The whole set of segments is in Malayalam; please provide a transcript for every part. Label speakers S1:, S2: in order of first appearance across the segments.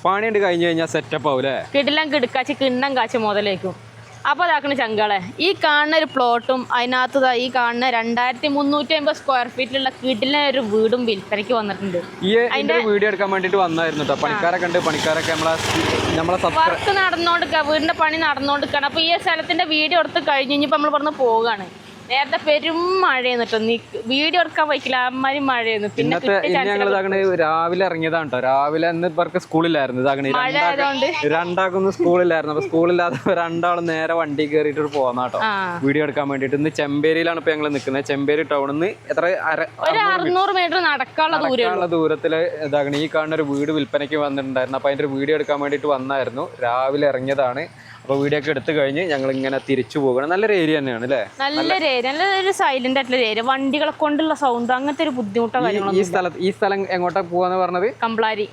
S1: പണിയുണ്ട് കഴിഞ്ഞ് കഴിഞ്ഞാൽ സെറ്റപ്പ് ആവൂലേ?
S2: കിടിലം കിടക്കാച്ച് കിണ്ണം കാച്ച് മുതലേക്കും. അപ്പോൾ അതാക്കണ ചങ്കളെ ഈ കാണുന്ന ഒരു പ്ലോട്ടും അതിനകത്ത് ഈ കാണുന്ന 2350 സ്ക്വയർ ഫീറ്റിലുള്ള കിടിലൻ ഒരു വീടും വിൽപ്പനയ്ക്ക് വന്നിട്ടുണ്ട്.
S1: ഈ അതിന്റെ വീഡിയോ എടുക്കാൻ വേണ്ടിട്ട് വന്നായിരുന്നു കേട്ടോ. പണിക്കാരൊക്കെ ഉണ്ട്. പണിക്കാരൊക്കെ നമ്മളെ
S2: വർക്ക് നടന്നുകൊണ്ടിരിക്കുക, വീടിന്റെ പണി നടന്നുകൊണ്ടിരിക്കുകയാണ്. അപ്പോൾ ഈ സ്ഥലത്തിന്റെ വീഡിയോ എടുത്ത് കഴിഞ്ഞ് ഇനിയിപ്പോൾ നമ്മൾ പറഞ്ഞ് പോവുകയാണ്. നേരത്തെ പെരും മഴയെന്നിട്ടോ വീഡിയോ എടുക്കാൻ പറ്റില്ല, അമ്മാരി മഴയെന്ന്. പിന്നെ
S1: രാവിലെ ഇറങ്ങിയതാണ് കേട്ടോ. രാവിലെ ഇന്ന് ഇവർക്ക് സ്കൂളിലായിരുന്നു. രണ്ടാക്കൊന്നും സ്കൂളിലായിരുന്നു. അപ്പൊ സ്കൂളില്ലാതെ രണ്ടാളും നേരെ വണ്ടി കയറിയിട്ട് പോന്നാട്ടോ വീഡിയോ എടുക്കാൻ വേണ്ടിട്ട്. ഇന്ന് ചെമ്പേരിയിലാണ് ഇപ്പൊ ഞങ്ങൾ നിൽക്കുന്നത്. ചെമ്പേരി ടൗണിൽ നിന്ന് എത്ര
S2: 600 മീറ്റർ നടക്കാനുള്ള
S1: ദൂരത്തില് ഇതാകണം ഈ കാണുന്ന ഒരു വീട് വിൽപ്പനയ്ക്ക് വന്നിട്ടുണ്ടായിരുന്നു. അപ്പൊ അതിന്റെ വീഡിയോ എടുക്കാൻ വേണ്ടിട്ട് വന്നായിരുന്നു. രാവിലെ ഇറങ്ങിയതാണ്. അപ്പൊ വീഡിയോ ഒക്കെ എടുത്തു കഴിഞ്ഞ് ഞങ്ങൾ ഇങ്ങനെ തിരിച്ചു പോകണം. നല്ലൊരു ഏരിയ തന്നെയാണ് അല്ലേ?
S2: നല്ലൊരു ഏരിയ, നല്ലൊരു സൈലന്റ് ആയിട്ടുള്ള ഏരിയ. വണ്ടികളെ കൊണ്ടുള്ള സൗണ്ട് അങ്ങനത്തെ ഒരു ബുദ്ധിമുട്ടോ
S1: ഈ സ്ഥലം എങ്ങോട്ടാ പോവാന്ന് പറഞ്ഞത്? കംപ്ലാരി.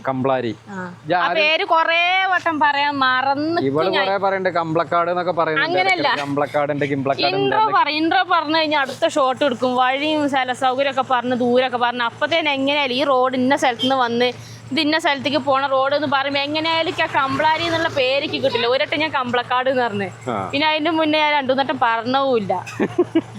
S2: പേര് കൊറേ വട്ടം പറയാൻ മറന്നു.
S1: ഇവള് കൊറേ പറയണ്ട് കംപ്ലക്കാട് എന്നൊക്കെ പറയുന്നുണ്ട്. കംപ്ലക്കാടുണ്ട്,
S2: ഇൻട്രോ പറഞ്ഞു കഴിഞ്ഞാൽ അടുത്ത ഷോട്ട് എടുക്കും. വഴിയും സ്ഥല സൗകര്യം ഒക്കെ പറഞ്ഞ് ദൂരമൊക്കെ പറഞ്ഞു. അപ്പത്തേനും എങ്ങനെയായാലും ഈ റോഡ് ഇന്ന സ്ഥലത്ത് നിന്ന് വന്ന് ഇതിന്ന സ്ഥലത്തേക്ക് പോണ റോഡ് എന്ന് പറയുമ്പോൾ എങ്ങനെയായാലും കംപ്ലാരി എന്നുള്ള പേരേക്ക് കിട്ടില്ല. ഒരട്ടം ഞാൻ കംപ്ലക്കാട് എന്ന് പറഞ്ഞു. പിന്നെ അതിന്റെ മുന്നേ ഞാൻ 2 വട്ടം പറഞ്ഞുമില്ല.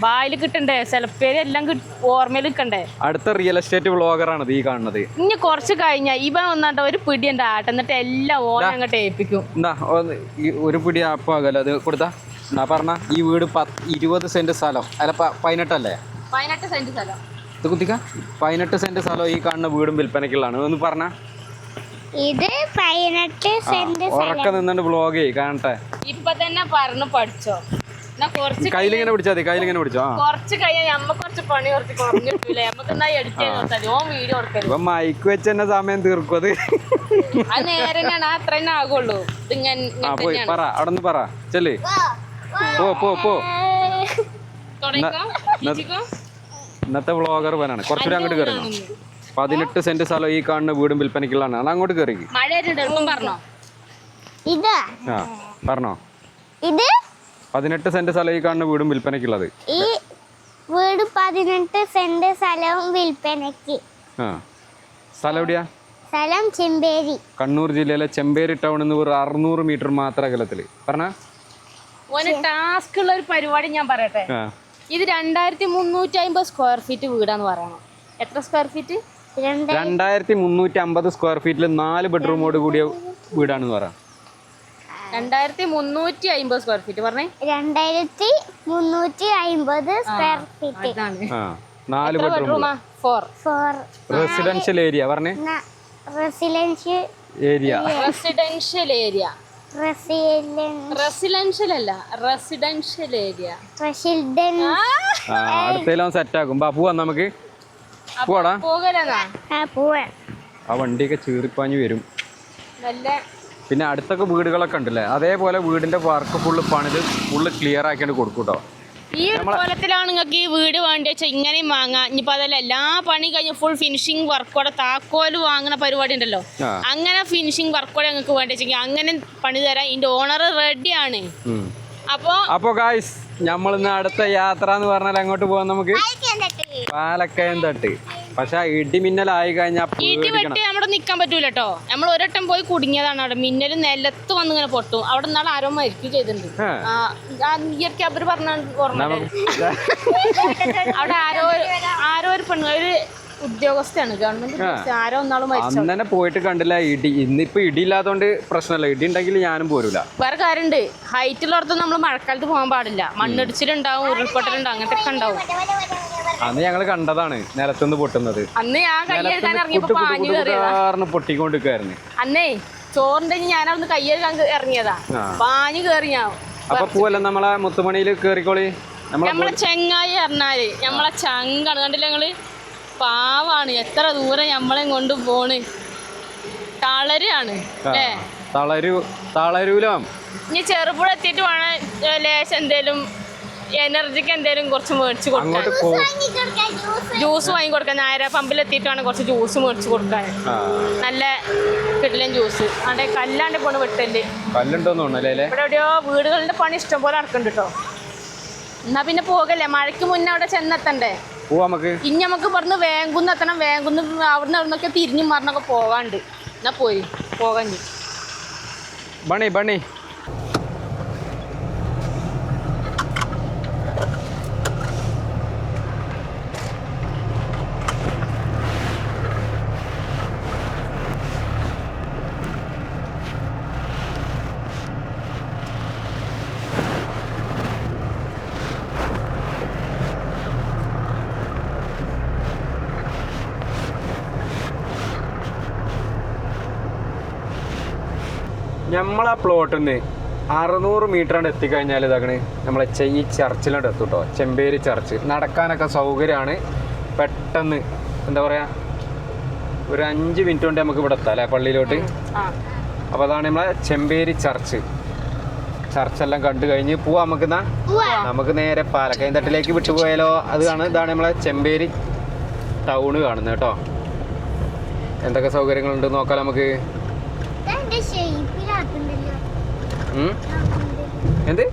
S2: വായിൽ കിട്ടണ്ടേ, സ്ഥലപ്പേര് എല്ലാം ഓർമ്മയിൽ കിട്ടണ്ടേ.
S1: അടുത്ത റിയൽ എസ്റ്റേറ്റ് വ്ളോഗറാണ് ഈ കാണുന്നത്.
S2: ഇനി കുറച്ച് കഴിഞ്ഞാൽ ഇവൻ വന്നിട്ട് ഒരു പിടി ഉണ്ട് ആട്ടം, എന്നിട്ട് എല്ലാം ഓനെ അങ്ങോട്ട് ഏൽപ്പിക്കും.
S1: ഒരു പിടി ആപ്പാകല്ലോ അത് കൊടുത്താ. എന്നാ പറഞ്ഞ ഈ വീട് 20 സെന്റ് സ്ഥലം അല്ല 18 അല്ലേ?
S2: 18 സെന്റ് സ്ഥലം.
S1: ഇത് കുത്തിക്ക 18 സെന്റ് സ്ഥലം ഈ കാണുന്ന വീടും വിൽപ്പനക്കുള്ളതാണ്. ഒന്ന് പറഞ്ഞ
S3: ഇത് 18 സെന്റ്
S1: ഉറക്ക നിന്നുണ്ട് വ്ളോഗ് കാണട്ടെ.
S2: ഇപ്പൊ തന്നെ പറഞ്ഞു പഠിച്ചോ.
S1: കയ്യിലിങ്ങനെ പിടിച്ചാൽ മതി. കയ്യിലിങ്ങനെ പിടിച്ചോ.
S2: കുറച്ച് കഴിഞ്ഞാൽ നമ്മക്ക് കുറച്ച് പണി കുറച്ച് കുറഞ്ഞിട്ടില്ലേ? നമുക്ക് എന്താ എഡിറ്റ് ഓൻ വീഡിയോ
S1: ഇപ്പൊ മൈക്ക് വെച്ച് തന്നെ സമയം തീർക്കും.
S2: അത് നേരെ തന്നെയാണ്, അത്ര തന്നെ ആകുള്ളൂ.
S1: പോയി പറ, അവിടെ നിന്ന് പറ ചെല്ലേ. പോ ഇന്നത്തെ വ്ളോഗർ വരാണ്. കുറച്ചുകൂടി അങ്ങോട്ട് കയറി. 18 സെന്റ് സ്ഥലം ഈ കാണുന്ന വീടും വിൽപ്പനക്കുള്ളതാണ്. അത് അങ്ങോട്ട് കയറി. പറഞ്ഞോ.
S3: ഇത്
S1: 18 സെന്റ് സ്ഥലം ഈ കാണുന്ന വീടും വിൽപ്പനക്കുള്ളത്.
S3: ഈ വീട് 18 സെന്റ് സ്ഥലവും വിൽപ്പനക്ക്.
S1: സ്ഥലം എവിടെയാ?
S3: സ്ഥലം ചെമ്പേരി,
S1: കണ്ണൂർ ജില്ലയിലെ ചെമ്പേരി ടൗണിൽ നിന്ന് ഒരു 600 മീറ്റർ മാത്രം അകലത്തില്. പറഞ്ഞ
S2: ടാസ്ക് ഉള്ള ഒരു പരിപാടി ഞാൻ പറയട്ടെ. ഇത് 2350 സ്ക്വയർ ഫീറ്റ് വീടാന്ന് പറയണം. എത്ര സ്ക്വയർ ഫീറ്റ്?
S1: 2350 സ്ക്വയർ ഫീറ്റിൽ 4 ബെഡ്റൂമോട് കൂടിയ വീടാണെന്ന് പറയാം.
S2: 2350 സ്ക്വയർ ഫീറ്റ് പറഞ്ഞേ.
S3: 2350 square feet.
S1: 4 bedroom.
S2: 4
S1: residential area പറഞ്ഞേ.
S3: Residential
S2: area. റെസിഡൻഷ്യൽ അല്ല, റെസിഡൻഷ്യൽ ഏരിയ.
S1: അടുത്തേലും സെറ്റ് ആക്കും. പോവാ നമുക്ക് പോടാ. ആ വണ്ടിയൊക്കെ ചീറിപ്പാഞ്ഞ് വരും. പിന്നെ അടുത്തൊക്കെ വീടുകളൊക്കെ ഉണ്ടല്ലേ, അതേപോലെ വീടിന്റെ വർക്ക് ഫുള്ള് ക്ലിയർ ആക്കിയാണ് കൊടുക്കൂട്ടോ.
S2: ഈ കോലത്തിലാണ് നിങ്ങൾക്ക് ഈ വീട് വേണ്ടി വെച്ചാൽ ഇങ്ങനെയും വാങ്ങാം. ഇനിയിപ്പോൾ അതല്ല എല്ലാ പണി കഴിഞ്ഞ് ഫുൾ ഫിനിഷിങ് വർക്കോടെ താക്കോല് വാങ്ങുന്ന പരിപാടി ഉണ്ടല്ലോ, അങ്ങനെ ഫിനിഷിങ് വർക്കോടെ നിങ്ങൾക്ക് വേണ്ടി വെച്ചെങ്കിൽ അങ്ങനെ പണി തരാൻ ഇതിന്റെ ഓണർ റെഡിയാണ്.
S1: അപ്പോ ഗായ്സ് നമ്മളിന്ന് അടുത്ത യാത്ര എന്ന് പറഞ്ഞാൽ അങ്ങോട്ട് പോകാൻ നമുക്ക് പാലക്കയം തട്ട്. പക്ഷെ ഇടിമിന്നലായി കഴിഞ്ഞാൽ
S2: ഇടി വെട്ടി അവിടെ നിൽക്കാൻ പറ്റൂല കേട്ടോ. നമ്മൾ ഒരട്ടം പോയി കുടുങ്ങിയതാണ്. അവിടെ മിന്നൽ നിലത്ത് വന്ന് ഇങ്ങനെ പൊട്ടും. അവിടെ നിന്നാണ് ആരോ മരിക്കും ചെയ്തിട്ടുണ്ട്. ഈയൊക്കെ അവര് പറഞ്ഞ ഓർമ്മ. അവിടെ ആരോ ഒരു പെണ്ണ്, ഒരു ഉദ്യോഗസ്ഥയാണ്, ഗവൺമെന്റ് ആരോ ഒന്നാളും മരിച്ചു.
S1: അന്നെ പോയിട്ട് കണ്ടില്ല. ഇന്നിപ്പോ ഇടിയില്ലാത്തോണ്ട് പ്രശ്നമല്ല. ഇടി ഉണ്ടെങ്കിൽ ഞാനും പോരൂല.
S2: വേറെ കാര്യമുണ്ട്, ഹൈറ്റുള്ളടത്തൊന്നും നമ്മൾ മഴക്കാലത്ത് പോകാൻ പാടില്ല. മണ്ണിടിച്ചിലുണ്ടാവും, ഉരുൾപൊട്ടലുണ്ടാവും, അങ്ങനത്തെ ഒക്കെ ഉണ്ടാവും.
S1: അന്ന് ഞങ്ങള് കണ്ടതാണ് നിലത്തുനിന്ന് പൊട്ടുന്നത്.
S2: അന്ന് ഞാൻ കയ്യെഴുതാൻ ഇറങ്ങിയപ്പോ പാഞ്ഞു കയറിയതാ.
S1: പൊട്ടിക്കൊണ്ടിരിക്കായിരുന്നു.
S2: അന്നേ ചോറിന്റെ ഞാനവിടുന്ന് കയ്യെഴുതാൻ ഇറങ്ങിയതാ, പാഞ്ഞു കയറി ഞാൻ.
S1: അപ്പൊ പോവല്ല നമ്മളെ മുത്തുമണിയിൽ കേറിക്കോളി.
S2: നമ്മളെ ചെങ്ങായി പറഞ്ഞാല് നമ്മളെ ചങ്കാണ്. കണ്ടില്ല ഞങ്ങള് പാവാണ്. എത്ര ദൂരം നമ്മളെ കൊണ്ട് പോണ്. തളരാണ് അല്ലേ?
S1: തളരൂലോ.
S2: ഇനി ചെറുപുഴ എത്തിയിട്ട് വേണം ലേശം എന്തേലും എനർജിക്ക് എന്തേലും കുറച്ച് മേടിച്ച് കൊടുക്കാൻ, ജ്യൂസ് വാങ്ങി കൊടുക്കാൻ. നായര പമ്പിലെത്തിയിട്ട് വേണം കുറച്ച് ജ്യൂസ് മേടിച്ച് കൊടുക്കാൻ. നല്ല കിട്ടില്ല ജ്യൂസ്. അവിടെ കല്ലാണ്ട് പോണ് വെട്ടല്. ഇവിടെ എവിടെയോ വീടുകളുടെ പണി ഇഷ്ടംപോലെ നടക്കുന്നുണ്ട് കേട്ടോ. എന്നാ പിന്നെ പോകല്ലേ, മഴയ്ക്ക് മുന്നേ അവിടെ ചെന്നെത്തണ്ടേ. ഇനി നമുക്ക് പറഞ്ഞ് വേങ്കുന്ന് എത്തണം. വേങ്കുന്ന് അവിടുന്ന് അവിടുന്നൊക്കെ തിരിഞ്ഞും മറിഞ്ഞൊക്കെ പോകാണ്ട്. എന്നാ പോകാൻ
S1: ബണി ബണി നമ്മളാ പ്ലോട്ടിൽ നിന്ന് 600 മീറ്ററാണ്ട് എത്തിക്കഴിഞ്ഞാൽ ഇതാക്കണ് നമ്മളെ ഈ ചർച്ചിലോട്ട് എത്തും കേട്ടോ. ചെമ്പേരി ചർച്ച് നടക്കാനൊക്കെ സൗകര്യമാണ്. പെട്ടെന്ന് എന്താ പറയുക ഒരു 5 മിനിറ്റ് കൊണ്ട് നമുക്ക് ഇവിടെ എത്താം അല്ലേ പള്ളിയിലോട്ട്. അപ്പോൾ അതാണ് നമ്മളെ ചെമ്പേരി ചർച്ച്. ചർച്ചെല്ലാം കണ്ടു കഴിഞ്ഞ് പോവാം നമുക്ക് നേരെ പാലക്കയം തട്ടിലേക്ക് വിട്ടുപോയാലോ. ഇതാണ് നമ്മളെ ചെമ്പേരി ടൗണ് കാണുന്നത് കേട്ടോ. എന്തൊക്കെ സൗകര്യങ്ങളുണ്ട് നോക്കാം നമുക്ക്. എന്ത്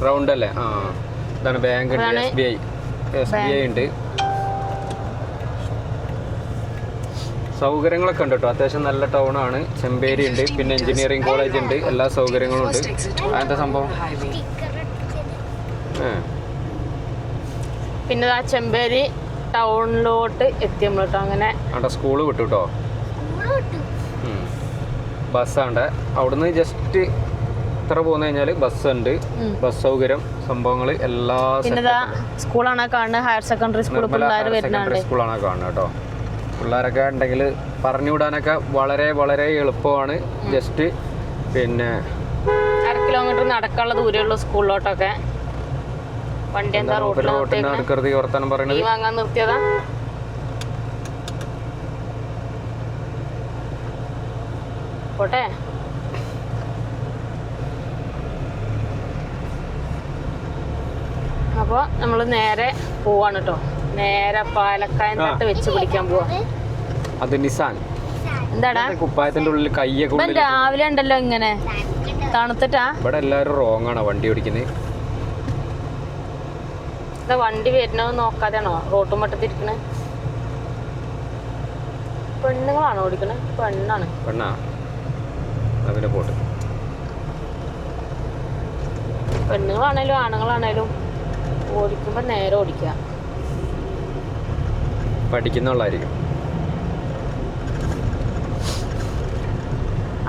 S1: റൗണ്ട് അല്ലേ? ആ ഇതാണ് ബാങ്ക് ഉണ്ട്, SBI ഉണ്ട്. സൗകര്യങ്ങളൊക്കെ ഉണ്ട് കേട്ടോ. അത്യാവശ്യം നല്ല ടൗൺ ആണ്. ചെമ്പേരി ഉണ്ട്, പിന്നെ എഞ്ചിനീയറിംഗ് കോളേജ് ഉണ്ട്, എല്ലാ സൗകര്യങ്ങളും ഉണ്ട്. അതെന്താ സംഭവം?
S2: പിന്നെ ആ ചെമ്പേരി ടൗണിലോട്ട് എത്തി നമ്മൾ കേട്ടോ. അങ്ങനെ
S1: അവിടെ സ്കൂള് വിട്ടു കേട്ടോ. ബസ്സാണ്ട് അവിടുന്ന് ജസ്റ്റ് ഇത്ര പോന്നു കഴിഞ്ഞാൽ ബസ് ഉണ്ട്. ബസ് സൗകര്യം സംഭവങ്ങൾ എല്ലാ
S2: സ്കൂളാണ് കാണുന്നത്. ഹയർ സെക്കൻഡറി സ്കൂൾ
S1: സ്കൂളാണ് കാണുന്നത് കേട്ടോ. പിള്ളേരൊക്കെ ഉണ്ടെങ്കിൽ പറഞ്ഞു വിടാനൊക്കെ വളരെ വളരെ എളുപ്പമാണ്. ജസ്റ്റ് പിന്നെ
S2: 1/2 കിലോമീറ്റർ നടക്കാനുള്ള ദൂരമുള്ള സ്കൂളിലോട്ടൊക്കെ. വണ്ടി എന്താ
S1: റോഡിൽ വർത്താനം പറയുന്നത്
S2: വാങ്ങാൻ നിർത്തിയതാ. പോട്ടെ. അപ്പോൾ നമ്മൾ നേരെ പോവാണ് കേട്ടോ. നേരെ പാലക്കായം തട്ട് വെച്ച് പിടിക്കാൻ പോവാ.
S1: അത് നിസാൻ
S2: എന്താടാ
S1: കുപ്പായത്തിന്റെ ഉള്ളിൽ കയ്യൊക്കെ
S2: രാവിലെ ഉണ്ടല്ലോ ഇങ്ങനെ തണുത്തിട്ടാ.
S1: ഇവിടെ എല്ലാവരും റോങ് ആണ് വണ്ടി ഓടിക്കുന്നത്.
S2: വണ്ടി വരുന്നത് നോക്കാതെയാണോ റോട്ടും മട്ടത്തിരിക്കണേ? പെണ്ണുങ്ങളാണോ ഓടിക്കണേ?
S1: പെണ്ണാ അതിനെ പോട്ട്.
S2: പെണ്ണുങ്ങളാണേലും ആണുങ്ങളാണേലും ഓടിക്കുമ്പോ നേരെ ഓടിക്കുക.
S1: പഠിക്കുന്നുള്ളായിരിക്കും.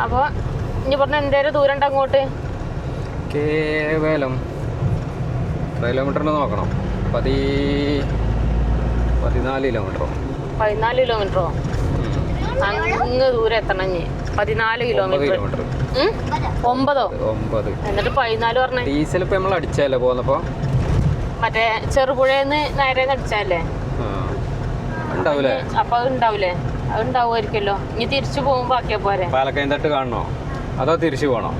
S2: അപ്പൊ ഇനി പറഞ്ഞ എന്തേലും ദൂരം ഉണ്ട് അങ്ങോട്ട്?
S1: കേവലം കിലോമീറ്ററിന് നോക്കണം. 14 കിലോമീറ്ററോ
S2: 14 കിലോമീറ്ററോ? അങ്ങ് ദൂരം എത്തണം. 14 കിലോമീറ്റർ. 9 എന്നിട്ട് 14 പറഞ്ഞ
S1: ഡീസൽ ഇപ്പൊ നമ്മൾ അടിച്ചല്ലേ പോന്നപ്പോ?
S2: മറ്റേ ചെറുപുഴന്ന് നേരെ അടിച്ചല്ലേ?
S1: ഉണ്ടാവൂലേ?
S2: അപ്പൊ അത് ഉണ്ടാവൂലേ? അത് ഉണ്ടാവുമായിരിക്കല്ലോ. ഇനി തിരിച്ചു പോകുമ്പോ ആക്കിയാ പോരെ?
S1: പാലക്കയം തട്ട് കാണണോ അതോ തിരിച്ചു പോണോ?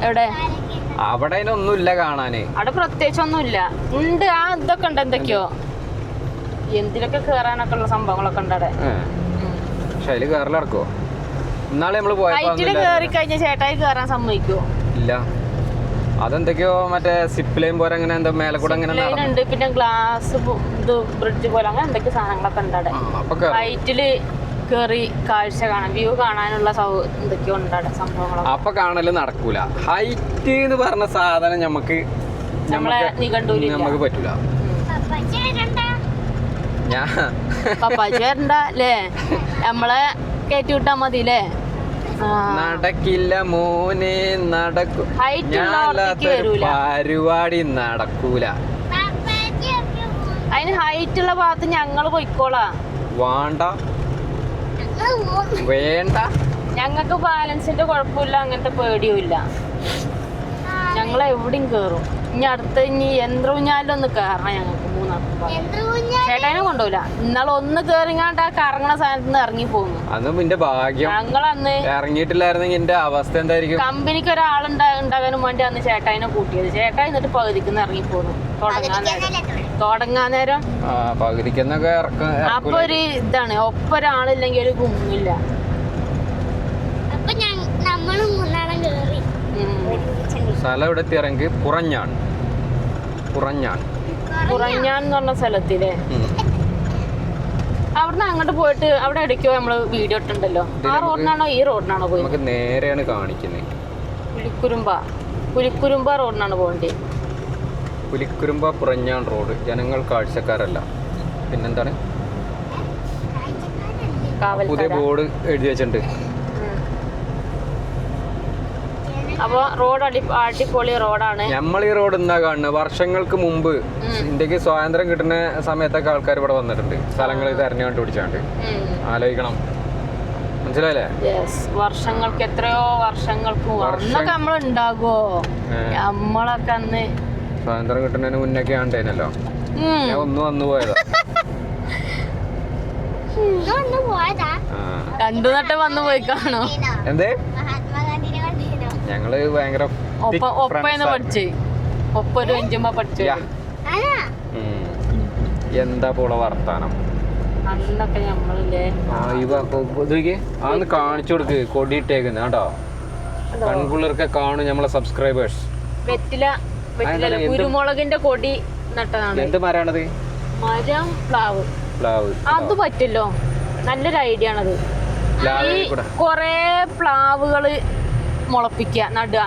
S2: എവിടെ?
S1: അവിടെ ഒന്നുമില്ല കാണാന്.
S2: അവിടെ പ്രത്യേകിച്ച് ഒന്നുമില്ല. ഉണ്ട് ആ ഇതൊക്കെ ഉണ്ട്. എന്തൊക്കെയോ എന്തിനൊക്കെ കേറാനൊക്കെ ഉള്ള സംഭവങ്ങളൊക്കെ ഉണ്ട് അവിടെ.
S1: പക്ഷെ അതില് കേറലിറക്കോ? ഇന്നാളെ നമ്മള് പോയപ്പോ
S2: കേറി കഴിഞ്ഞ ചേട്ടായി കേറാൻ സമ്മതിക്കോ?
S1: ഇല്ല. അതെന്തൊക്കെയോ മറ്റേ സിപ്പ് ലൈൻ പോലെ അങ്ങനെ എന്താ മേലെ കൂടെ അങ്ങനെ
S2: ഉണ്ട്. പിന്നെ ഗ്ലാസ് ബ്രിഡ്ജ് പോലെ അങ്ങനെ എന്തൊക്കെ സാധനങ്ങളൊക്കെ ഉണ്ട് അവിടെ. ഹൈറ്റില് കേറി കാഴ്ച കാണാൻ, വ്യൂ കാണാനുള്ള എന്തൊക്കെയോ ഉണ്ട് അവിടെ സംഭവങ്ങളൊക്കെ.
S1: അപ്പൊ കാണല് നടക്കൂല. ഹൈറ്റ് എന്ന് പറഞ്ഞ സാധനം നമുക്ക് പറ്റൂല.
S2: പപ്പാച്ചേരണ്ടല്ലേ? നമ്മളെ കയറ്റി വിട്ടാ മതില്ലേ?
S1: നടക്കില്ല മോനെ നടക്കും. പരിപാടി നടക്കൂല.
S2: അതിന് ഹൈറ്റ് ഉള്ള ഭാഗത്ത് ഞങ്ങള് പോയിക്കോളാ.
S1: വേണ്ട
S2: ഞങ്ങൾക്ക് ബാലൻസിന്റെ കുഴപ്പമില്ല, അങ്ങനത്തെ പേടിയും ഇല്ല. ഞങ്ങൾ എവിടെയും കേറും. ഇനി അടുത്ത് യന്ത്രൂഞ്ഞാലൊന്ന് കേറണം ഞങ്ങൾക്ക്. 3 ചേട്ടാനെ കൊണ്ടുപോല. ഇന്നാളെ ഒന്ന് കേറിങ്ങാണ്ട് ആ കറങ്ങണ സാധനത്ത് നിന്ന് ഇറങ്ങി പോകുന്നു.
S1: അതും എന്റെ ഭാഗ്യം.
S2: ഞങ്ങളന്ന്
S1: ഇറങ്ങിയിട്ടില്ലായിരുന്നെങ്കിൽ എന്റെ അവസ്ഥ എന്തായിരിക്കും?
S2: കമ്പനിക്ക് ഒരാളുണ്ടാകാനും വേണ്ടി അന്ന് ചേട്ടായിനെ കൂട്ടിയത്. ചേട്ടായി എന്നിട്ട് പകുതിക്കുന്ന് ഇറങ്ങി പോന്നു. തുടങ്ങാൻ നേരം
S1: പകുതിക്കുന്നൊക്കെ
S2: അപ്പൊ ഒരു ഇതാണ്. ഒപ്പം ഒരാളില്ലെങ്കിൽ ഒരു ഗുമ്മില്ല.
S1: സ്ഥലം ഇവിടെ ഇറങ്ങി കുറഞ്ഞാൻ
S2: എന്ന് പറഞ്ഞ സ്ഥലത്തിലെ അവിടുന്ന് അങ്ങോട്ട് പോയിട്ട് അവിടെ ഇടയ്ക്കോ നമ്മള് വീഡിയോ ഇട്ടുണ്ടല്ലോ. ആ റോഡിനാണോ ഈ റോഡിനാണോ പോയി?
S1: നമുക്ക് നേരെയാണ് കാണിക്കുന്നത്.
S2: പുലിക്കുരുമ്പ റോഡിനാണ് പോകേണ്ടത്.
S1: പുലിക്കുരുമ്പ പുറഞ്ഞാൺ റോഡ്. ജനങ്ങൾ കാഴ്ചക്കാരല്ല. പിന്നെന്താണ് പുതിയ ബോർഡ് എഴുതി വെച്ചിട്ടുണ്ട്.
S2: അപ്പൊ റോഡ് അടിപൊളി റോഡാണ്.
S1: നമ്മൾ ഈ റോഡ് എന്താ കാണുന്നത്? വർഷങ്ങൾക്ക് മുമ്പ് ഇന്ത്യക്ക് സ്വാതന്ത്ര്യം കിട്ടുന്ന സമയത്തൊക്കെ ആൾക്കാർ ഇവിടെ വന്നിട്ടുണ്ട്. സ്ഥലങ്ങൾ തെരഞ്ഞു കണ്ടുപിടിച്ചാണ്ട്. ആലോചിക്കണം, മനസ്സിലായില്ലേ?
S2: വർഷങ്ങൾക്ക് എത്രയോ വർഷങ്ങൾക്ക് അന്നൊക്കെ നമ്മളുണ്ടാകുമോ? നമ്മളൊക്കെ അന്ന്
S1: സ്വാതന്ത്ര്യം കിട്ടുന്നതിന് മുന്നൊക്കെ ആണ്ടേനല്ലോ. ഞാൻ ഒന്ന് വന്നു പോയതാ.
S2: രണ്ടു നട്ടം വന്നു പോയി കാണോ?
S1: എന്തേ? ഞങ്ങള് ഭയങ്കര
S2: ഒപ്പന്ന് പഠിച്ചേ. ഒപ്പ ഒരു അഞ്ചുമ്പ പഠിച്ചു.
S1: എന്താ പോള വർത്താനം.
S2: അന്നൊക്കെ ഞമ്മളില്ലേ
S1: അതൊന്ന് കാണിച്ചു കൊടുക്ക്. കൊടിയിട്ടേക്കുന്ന കേട്ടോ, കൺപിള്ളേർക്ക് കാണും നമ്മളെ സബ്സ്ക്രൈബേഴ്സ്.
S2: വെറ്റില കുരുമുളകിന്റെ കൊടി നട്ടതാണ്.
S1: എന്ത് മരാണത്?
S2: മരം പ്ലാവ്. അത് പറ്റില്ലോ, നല്ലൊരു ഐഡിയ ആണത്. കൊറേ പ്ലാവുകള് മുളപ്പിക്കുക, നടുക,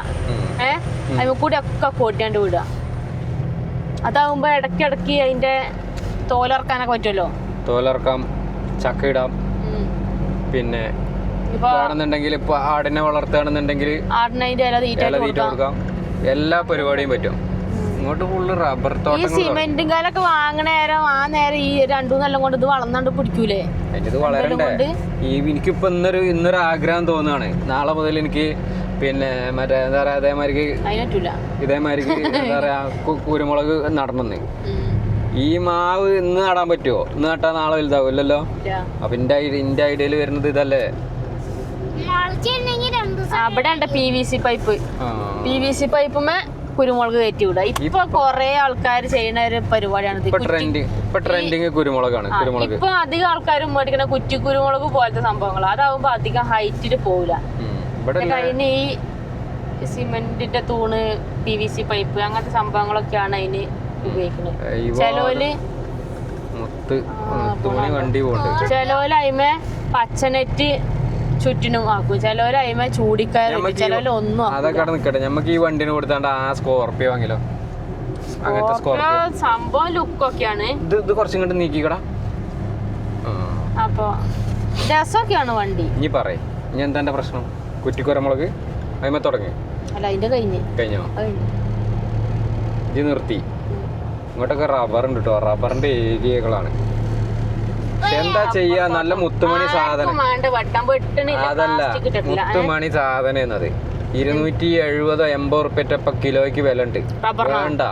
S2: അതിൽ കൂടി ഒക്കെ കൊടിയാണ്ട് വിടുക. അതാവുമ്പോ ഇടയ്ക്കിടയ്ക്ക് അതിന്റെ തോലിറക്കാനൊക്കെ പറ്റുമല്ലോ.
S1: തോലിറക്കാം, ചക്ക ഇടാം. പിന്നെ ആണെന്നുണ്ടെങ്കിൽ ഇപ്പൊ ആടിനെ വളർത്തുകയാണെന്നുണ്ടെങ്കിൽ
S2: ആടിനെ ഇല തീറ്റ
S1: കൊടുക്കാം. എല്ലാ പരിപാടിയും പറ്റും. ഇങ്ങോട്ട് ഫുള്ള് റബ്ബർ തോട്ടം.
S2: ഈ സിമെന്റും കാലൊക്കെ വാങ്ങണ നേരം ആ നേരം ഈ 2-3 കൊല്ലം കൊണ്ട് ഇത് വളർന്നാണ്ട് പിടിക്കൂലേ?
S1: അതിന്റെ ഇത് വളരണ്ടേ? എനിക്കിപ്പോ ഇന്നൊരു ആഗ്രഹം തോന്നുകയാണ്. നാളെ മുതൽ എനിക്ക് പിന്നെ മറ്റേ എന്താ പറയാ, ഇതേമാതിരി എന്താ പറയാ കുരുമുളക് നടണമെന്ന്. ഈ മാവ് ഇന്ന് നടാൻ പറ്റുമോ? ഇന്ന് നട്ടാ നാളെ വലുതാവില്ലല്ലോ. അപ്പൊ എന്റെ ഐഡിയയിൽ വരുന്നത് ഇതല്ലേ?
S2: അവിടെ ഉണ്ട് PVC പൈപ്പ്. PVC പൈപ്പുമേ കുരുമുളക് കയറ്റി വിടുക. ഇപ്പൊ കൊറേ ആൾക്കാർ ചെയ്യുന്ന ഒരു പരിപാടിയാണ്.
S1: ട്രെൻഡിങ് കുരുമുളകാണ്.
S2: ഇപ്പൊ അധികം ആൾക്കാരും മേടിക്കുന്ന കുറ്റി കുരുമുളക് പോലത്തെ സംഭവങ്ങൾ. അതാവുമ്പോ അധികം ഹൈറ്റില് പോവില്ല. അതിന് ഈ സിമെന്റിന്റെ തൂണ്, PVC പൈപ്പ് അങ്ങനത്തെ സംഭവങ്ങളൊക്കെയാണ് അതിന് ഉപയോഗിക്കുന്നത്. ചിലവര് അതിമേ പച്ചനെറ്റ് ചുറ്റിനും ആക്കും, ചിലവര് അതിമേ ചൂടിക്കയറും, ചിലവര് ഒന്നും.
S1: അതൊക്കെ നിക്കട്ടെ, നമുക്ക് ഈ വണ്ടിന് കൊടുത്താണ്ട് ആ സ്കോർപ്പിയോ വാങ്ങിലോ.
S2: സംഭവം ലുക്കൊക്കെയാണ്.
S1: ഇത് കുറച്ചും കണ്ട് നീക്കിക്കടാ.
S2: അപ്പൊ രസമൊക്കെയാണ് വണ്ടി.
S1: ഇനി പറയ്, ഇനി എന്താ എന്റെ പ്രശ്നം? കുറ്റിക്കുരമുളക് അതിമേ തുടങ്ങി.
S2: അല്ല, അതിന്റെ കഴിഞ്ഞോ?
S1: ഇത് നിർത്തി. ഇങ്ങോട്ടൊക്കെ റബ്ബർ ഉണ്ട് കേട്ടോ. റബ്ബറിന്റെ ഏരിയകളാണ്. എന്താ ചെയ്യാ, നല്ല മുത്തുമണി സാധനം. അതല്ല, മുത്തുമണി സാധനം എന്നത് 270-80 ഉറുപ്പ്യറ്റ കിലോയ്ക്ക് വില ഉണ്ട്. വേണ്ട.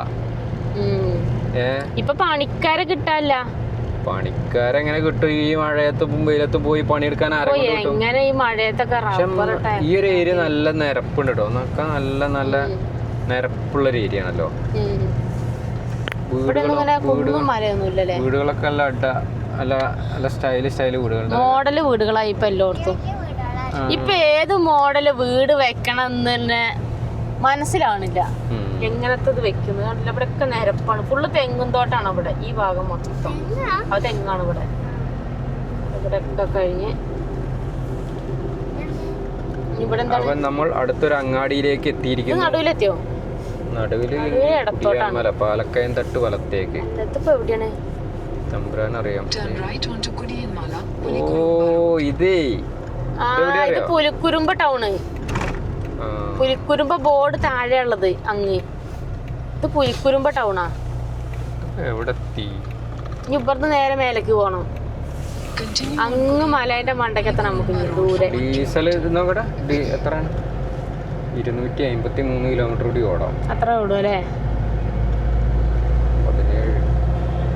S2: ഇപ്പൊ പണിക്കാരെ കിട്ടാല്ല.
S1: പണിക്കാരെങ്ങനെ കിട്ടും? ഈ മഴയത്തും വെയിലത്തും പോയി പണിയെടുക്കാൻ ആരെങ്കിലും? ഈ ഒരു ഏരിയ നല്ല നിരപ്പുണ്ട് കേട്ടോ. എന്നൊക്കെ നല്ല നല്ല നിരപ്പുള്ളൊരു ഏരിയ ആണല്ലോ. വീടുകളൊക്കെ നല്ല സ്റ്റൈല് വീടുകൾ,
S2: മോഡല് വീടുകളായി ഇപ്പൊ എല്ലായിടത്തും. ഇപ്പൊ ഏത് മോഡല് വീട് വെക്കണം എന്ന് തന്നെ മനസ്സിലാവണില്ല. എങ്ങനത്തത് വെക്കുന്നത് കണ്ടില്ല. ഇവിടെ ഒക്കെ നിരപ്പാണ്. ഫുള്ള് തെങ്ങും തോട്ടാണ് ഇവിടെ. ഈ ഭാഗം മൊത്തം അത് തെങ്ങാണ്. ഇവിടെ ഒക്കെ കഴിഞ്ഞ് ഇവിടെ
S1: നമ്മൾ അടുത്തൊരു അങ്ങാടിയിലേക്ക് എത്തിയിരിക്കുന്നു.
S2: നടുവിലെത്തിയോ?
S1: നടുവില് പാലക്കയം തട്ട് വലത്തേക്ക്.
S2: എവിടെയാണ്
S1: തമ്പുരാനറിയാം. ഓ, ഇതേ
S2: ഇത് പുലിക്കുരുമ്പ ടൗണ്. പുലിക്കുരുമ്പ ബോർഡ് താഴെ ഉള്ളത് അങ്ങ്. ഇത് പുലിക്കുരുമ്പ ടൗണാ. ഇനി ഇപ്പുറത്ത് നേരെ മേലേക്ക് പോണം. അങ്ങ് മലേന്റെ മണ്ടക്കെത്തണം നമുക്ക് ദൂരെ.
S1: ഡീസൽ എത്രയാണ്? 253 കിലോമീറ്റർ കൂടി ഓടാം.
S2: അത്ര ഓടും അല്ലേ?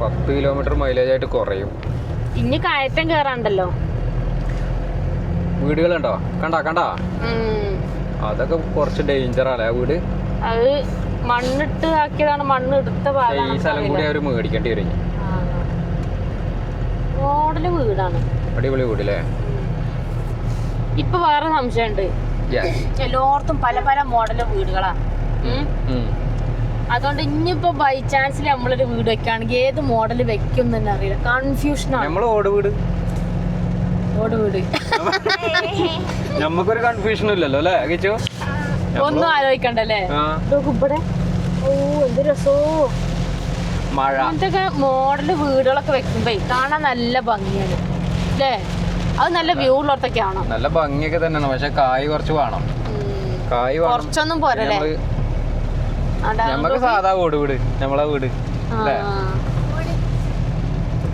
S1: 10 കിലോമീറ്റർ മൈലേജ് ആയിട്ട് കുറയും.
S2: ഇനി കയറ്റം കേറാണ്ടല്ലോ.
S1: വീടുകളുണ്ടോ? കണ്ടാ അതൊക്കെ കുറച്ച് ഡേഞ്ചറാണ്. ആ വീട്
S2: അത് മണ്ണിട്ട് ആക്കിയതാണ്. മണ്ണ് എടുത്ത
S1: ഈ സ്ഥലം കൂടി അവര് മേടിക്കേണ്ടി വരും.
S2: മോഡല് വീടാണ്.
S1: അടിപൊളി വീടല്ലേ?
S2: ഇപ്പൊ വേറെ സംശയമുണ്ട്. എല്ലായിടത്തും പല പല മോഡല് വീടുകളാ. അതുകൊണ്ട് ഇനിയിപ്പോ ബൈ ചാൻസിൽ നമ്മളൊരു വീട് വെക്കുകയാണെങ്കിൽ ഏത് മോഡൽ വെക്കും എന്ന് തന്നെ അറിയില്ല, കൺഫ്യൂഷനാണ്.
S1: നമ്മള് ഓട് വീട് നമുക്കൊരു കൺഫ്യൂഷനും ഇല്ലല്ലോ അല്ലേ കിച്ചു?
S2: ഒന്നും ആലോചിക്കണ്ടല്ലേ. ഇവിടെ ഓ എന്ത് രസോ
S1: മഴ
S2: അങ്ങനത്തെ മോഡല് വീടുകളൊക്കെ വെക്കുമ്പോ കാണാൻ നല്ല ഭംഗിയാണ് അല്ലേ? അത് നല്ല വ്യൂ ഉള്ളടത്തൊക്കെ ആണോ?
S1: നല്ല ഭംഗിയൊക്കെ തന്നെയാണ്, പക്ഷെ കായ് കുറച്ച് വേണം. കായ്
S2: കുറച്ചൊന്നും പോരല്ലേ?
S1: നമുക്ക് സാധാ ഓട് വീട് നമ്മളെ വീട് അല്ലേ?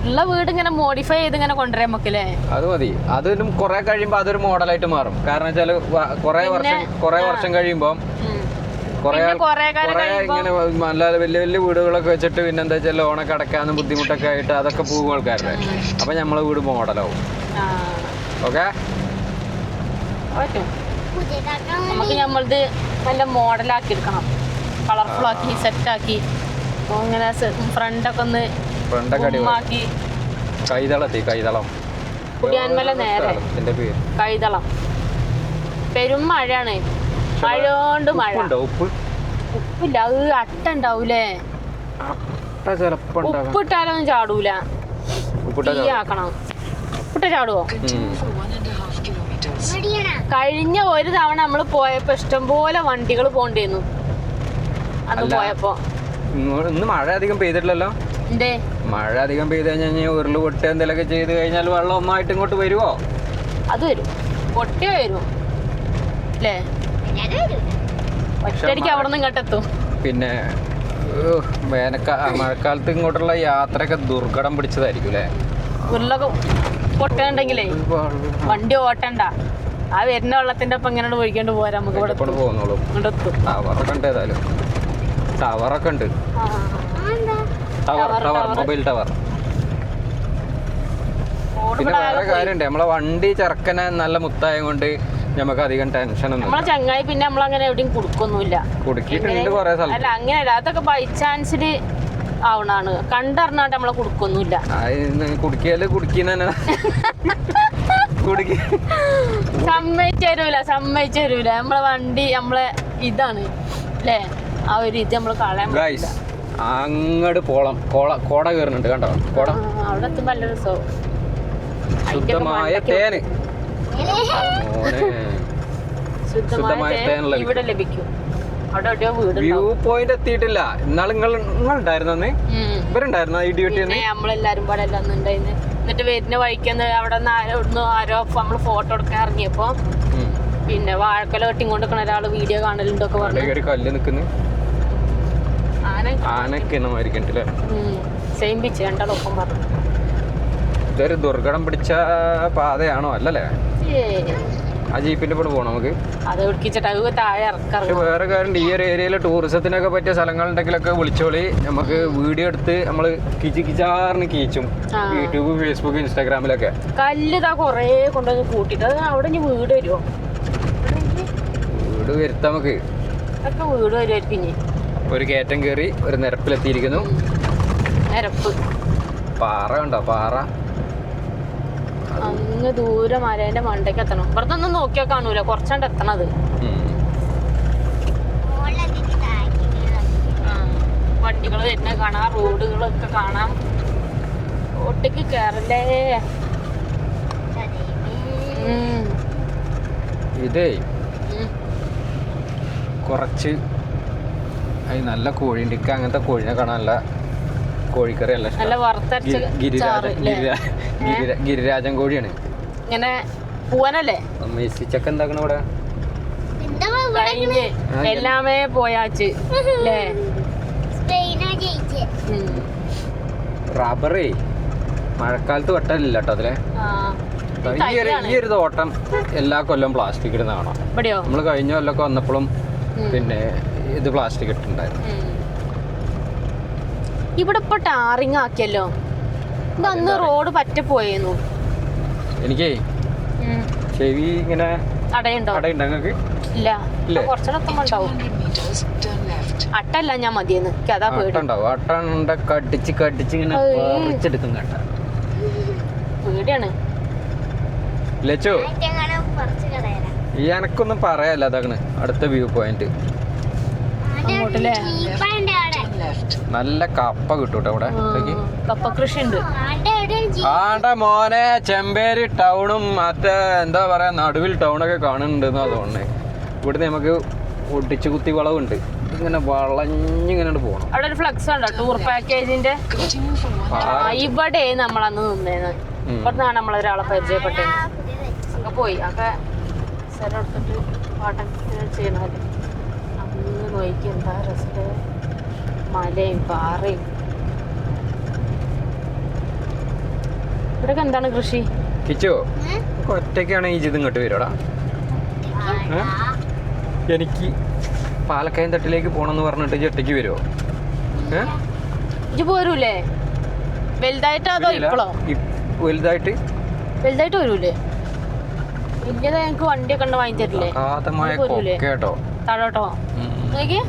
S2: ഉള്ള വീട് ഇങ്ങനെ മോഡിഫൈ ചെയ്ത് ഇങ്ങനെ കൊണ്ടുവരാൻ നമുക്കല്ലേ?
S1: അത് മതി. അതിനും കുറെ കഴിയുമ്പോ അതൊരു മോഡലായിട്ട് മാറും. കാരണം വെച്ചാല് കുറെ വർഷം കഴിയുമ്പോ ഇങ്ങനെ നല്ല വലിയ വലിയ വീടുകളൊക്കെ വെച്ചിട്ട് പിന്നെ എന്താ വെച്ചാൽ ലോണൊക്കെ അടക്കാനും ബുദ്ധിമുട്ടൊക്കെ ആയിട്ട് അതൊക്കെ പോകും ആൾക്കാരുടെ. അപ്പൊ നമ്മളെ വീട് മോഡലാവും. ഓക്കെ,
S2: നമുക്ക് നമ്മളത് നല്ല മോഡലാക്കി എടുക്കണം, കളർഫുൾ ആക്കി സെറ്റാക്കി ഇങ്ങനെ ഫ്രണ്ടൊക്കെ ഒന്ന് ആക്കി.
S1: കൈതളം
S2: കുടിയാൻമല നേരെ കൈതളം. പെരും മഴയാണ്, മഴയോണ്ട് മഴ. ഉപ്പില്ല, അത് അട്ട ഉണ്ടാവൂലേ? ഉപ്പിട്ടാലൊന്നും ചാടൂല, ആക്കണം. ഉപ്പിട്ട ചാടുവോ? കഴിഞ്ഞ ഒരു തവണ നമ്മള് പോയപ്പോ ഇഷ്ടംപോലെ വണ്ടികൾ പോണ്ടിരുന്നു അന്ന് പോയപ്പോ.
S1: ഇന്ന് മഴ അധികം പെയ്തിട്ടില്ലല്ലോ. മഴ അധികം പെയ്ത് കഴിഞ്ഞാൽ ഉരുള് പൊട്ടുക എന്തെങ്കിലുമൊക്കെ ചെയ്ത് കഴിഞ്ഞാൽ വെള്ളം ഒന്നായിട്ട് ഇങ്ങോട്ട് വരുവോ?
S2: അത് വരും, പൊട്ടിയ വരും അല്ലേ? ഒറ്റയടിക്ക് അവിടെ നിന്ന് ഇങ്ങോട്ടെത്തും.
S1: പിന്നെ മഴക്കാലത്ത് ഇങ്ങോട്ടുള്ള യാത്രയൊക്കെ ദുർഘടം പിടിച്ചതായിരിക്കും അല്ലേ?
S2: ഉരുളൊക്കെ പൊട്ടുന്നുണ്ടെങ്കിലേ വണ്ടി ഓട്ടണ്ട, ആ വരുന്ന വെള്ളത്തിന്റെ ഒപ്പം ഇങ്ങനെ ഒഴിക്കേണ്ടി പോരാ. നമുക്ക് ഇവിടെ
S1: പോകുന്നുള്ളൂ. ടവറൊക്കെ ഉണ്ട്, ഏതായാലും ടവറൊക്കെ ഉണ്ട്. Tower mobile tower. പിന്നെ വേറെ കാര്യമുണ്ട്, നമ്മളെ വണ്ടി ചെറുക്കനെ നല്ല മുത്തായ കൊണ്ട് നമുക്ക് അധികം ടെൻഷൻ ഒന്നും.
S2: നമ്മളെ ചങ്ങായി പിന്നെ നമ്മളങ്ങനെ എവിടെയും കുടുക്കൊന്നുമില്ല.
S1: കുടുക്കിയിട്ടുണ്ട് കുറെ സ്ഥലം.
S2: അല്ല അങ്ങനെയല്ല, അതൊക്കെ ബൈ ചാൻസില് ആവണാണ്, കണ്ടറിഞ്ഞാണ്ട് നമ്മളെ കുടുക്കൊന്നുമില്ല.
S1: കുടുക്കിയാല് കുടുക്കിന്ന്
S2: സമ്മതിച്ചു തരൂല. നമ്മളെ വണ്ടി നമ്മളെ ഇതാണ് അല്ലേ? ആ ഒരു ഇത് നമ്മള് കളയാൻ
S1: അങ്ങോട്ട് കോട കയറുന്നുണ്ട്, കണ്ടോ? കോട
S2: അവിടെ എത്തുമ്പോ നല്ല രസവും.
S1: ശുദ്ധമായ തേന്, ശുദ്ധമായ തേനുള്ള
S2: ഇവിടെ ലഭിക്കും. അവിടെ എവിടെയോ വീട്.
S1: വ്യൂ പോയിന്റ് എത്തിയിട്ടില്ല. ഇന്നാൾ നിങ്ങൾ ഉണ്ടായിരുന്നു, ഇവരുണ്ടായിരുന്നു ഈ ഡ്യൂട്ടി?
S2: നമ്മളെല്ലാരും പാടെ എല്ലാം ഉണ്ടായിരുന്നു. എന്നിട്ട് വരുന്ന വഴിക്കൊന്ന് അവിടെ ആരോ നമ്മള് ഫോട്ടോ എടുക്കാൻ ഇറങ്ങിയപ്പോ പിന്നെ വാഴക്കൊല വെട്ടിക്കൊണ്ടിരിക്കണ ഒരാള് വീഡിയോ കാണലുണ്ടൊക്കെ പറഞ്ഞു.
S1: കല്ല് നിക്കുന്നു ആനക്കിണമായിരിക്കണ്ടല്ലേ?
S2: സെയിം പിച്ച് രണ്ടാളൊപ്പം പറഞ്ഞു.
S1: ഇതൊരു ദുർഘടം പിടിച്ച പാതയാണോ? അല്ലല്ലേ? ആ ജീപ്പിന്റെ കൂടെ പോകണം നമുക്ക്.
S2: അത് ഒടുക്കിച്ചിട്ട് താഴെ ഇറക്കാറ്.
S1: വേറെ കാര്യം, ഈ ഒരു ഏരിയയിലെ ടൂറിസത്തിനൊക്കെ പറ്റിയ സ്ഥലങ്ങളുണ്ടെങ്കിലൊക്കെ വിളിച്ചോളി. നമുക്ക് വീഡിയോ എടുത്ത് നമ്മള് കിച്ചാറിന് കീച്ചും യൂട്യൂബ്, ഫേസ്ബുക്ക്, ഇൻസ്റ്റാഗ്രാമിലൊക്കെ.
S2: കല്ല് ഇതാ കൊറേ കൊണ്ടുവന്ന് കൂട്ടിട്ട് അത് അവിടെ ഇനി വീട് വരുമോ?
S1: വീട് വരുത്താം നമുക്ക്.
S2: അതൊക്കെ വീട് വരുമായിരിക്കും. ഇനി
S1: ഒരു കയറ്റം കയറി ഒരു നിരപ്പിലെത്തിയിരിക്കുന്നു.
S2: നിരപ്പ്
S1: പാറ കണ്ടോ? പാറ
S2: അങ്ങ് ദൂരെ മലേന്റെ മണ്ടയ്ക്ക് എത്തണം. ഇവിടുത്തെ ഒന്നും നോക്കിയാൽ കാണൂല, കുറച്ചാണ്ട് എത്തണത്. വണ്ടികൾ വരുന്ന കാണാം, റോഡുകളൊക്കെ കാണാം. റോട്ടിക്ക് കയറല്ലേ.
S1: ഇതേ കുറച്ച് നല്ല കോഴിയുണ്ട്. ഇക്ക അങ്ങനത്തെ കോഴിനെ കാണാനല്ല, കോഴിക്കറി അല്ല, ഗിരിരാജൻ കോഴിയാണ്.
S2: ഇങ്ങനെ പൂവനല്ലേ?
S1: മെസ്സിച്ചൊക്കെ എന്താക്കണ ഇവിടെ?
S2: എല്ലാമേ പോയാച്ച് അല്ലേ?
S1: റബ്ബറേ മഴക്കാലത്ത് വെട്ടലില്ല കേട്ടോ അതിലെ. ഈ ഒരു തോട്ടം എല്ലാ കൊല്ലം പ്ലാസ്റ്റിക് ഇടുന്ന കാണാം. നമ്മള് കഴിഞ്ഞ കൊല്ലമൊക്കെ വന്നപ്പോഴും പിന്നെ ഇത് പ്ലാസ്റ്റിക് ഇട്ടുണ്ടായിരുന്നു.
S2: ഇവിടെ ഇപ്പൊ ടാറിങ് ആക്കിയല്ലോ. ഇതന്ന് റോഡ് പറ്റ പോയിരുന്നു.
S1: എനിക്കേ ചെവി ഇങ്ങനെ
S2: അടയുണ്ടോ?
S1: നിങ്ങൾക്ക്
S2: ഇല്ല, കുറച്ചെത്തുമ്പോ ഉണ്ടാവും. അട്ടല്ല ഞാൻ മതിയെന്ന് അതാ
S1: പേടിണ്ടാവും. അട്ട കടിച്ച് ഇങ്ങനെ പറിച്ചെടുക്കും കേട്ട.
S2: പേടിയാണ്.
S1: ലച്ചു, ഈ എനക്കൊന്നും പറയാല്ല. അതാണ് അടുത്ത വ്യൂ പോയിന്റ്.
S2: അങ്ങോട്ടല്ലേ?
S1: നല്ല കപ്പ കിട്ടും കേട്ടോ ഇവിടെ.
S2: കപ്പ കൃഷി ഉണ്ട്.
S1: ആണ്ടാ മോനെ ചെമ്പേരി ടൗണും മറ്റേ എന്താ പറയാ നടുവിൽ ടൗണൊക്കെ കാണുന്നുണ്ട് എന്നാ തോന്നുന്നേ. ഇവിടുന്ന് നമുക്ക് ഒടിച്ചു കുത്തി വളവുണ്ട്. ഇങ്ങനെ വളഞ്ഞിങ്ങനെ പോകണം.
S2: അവിടെ ഒരു ഫ്ലക്സ് ഉണ്ടോ ടൂർ പാക്കേജിന്റെ? ഇവിടെ നമ്മളന്ന് നിന്നേന്ന്. ഇവിടുന്നാണ് നമ്മളൊരാളെ പരിചയപ്പെട്ടത്. ഒക്കെ പോയി ഒക്കെ സ്ഥലം എടുത്തിട്ട് പാട്ടം ചെയ്യണമല്ലേ. അന്ന് നോക്കി എന്താ രസത്തെ മലയും പാറയും. ഇവിടെയൊക്കെ എന്താണ് കൃഷി?
S1: കിച്ചോ ഒറ്റയ്ക്കാണ് ഈ ഇത് ഇങ്ങോട്ട് വരുവാടാ. എനിക്ക് പാലക്കയം തട്ടിലേക്ക് പോണെന്ന് പറഞ്ഞിട്ട് ഒറ്റയ്ക്ക് വരുമോ?
S2: ഇജ്ജ് പോരൂലേ? വലുതായിട്ട് അതോ ഇപ്പോഴോ?
S1: വലുതായിട്ട്
S2: വരൂലേ? വലിയത് ഞങ്ങക്ക് വണ്ടിയൊക്കെ ഉണ്ട് വാങ്ങി തരില്ലേ?
S1: കേട്ടോ
S2: താഴോട്ടോ നോക്കി.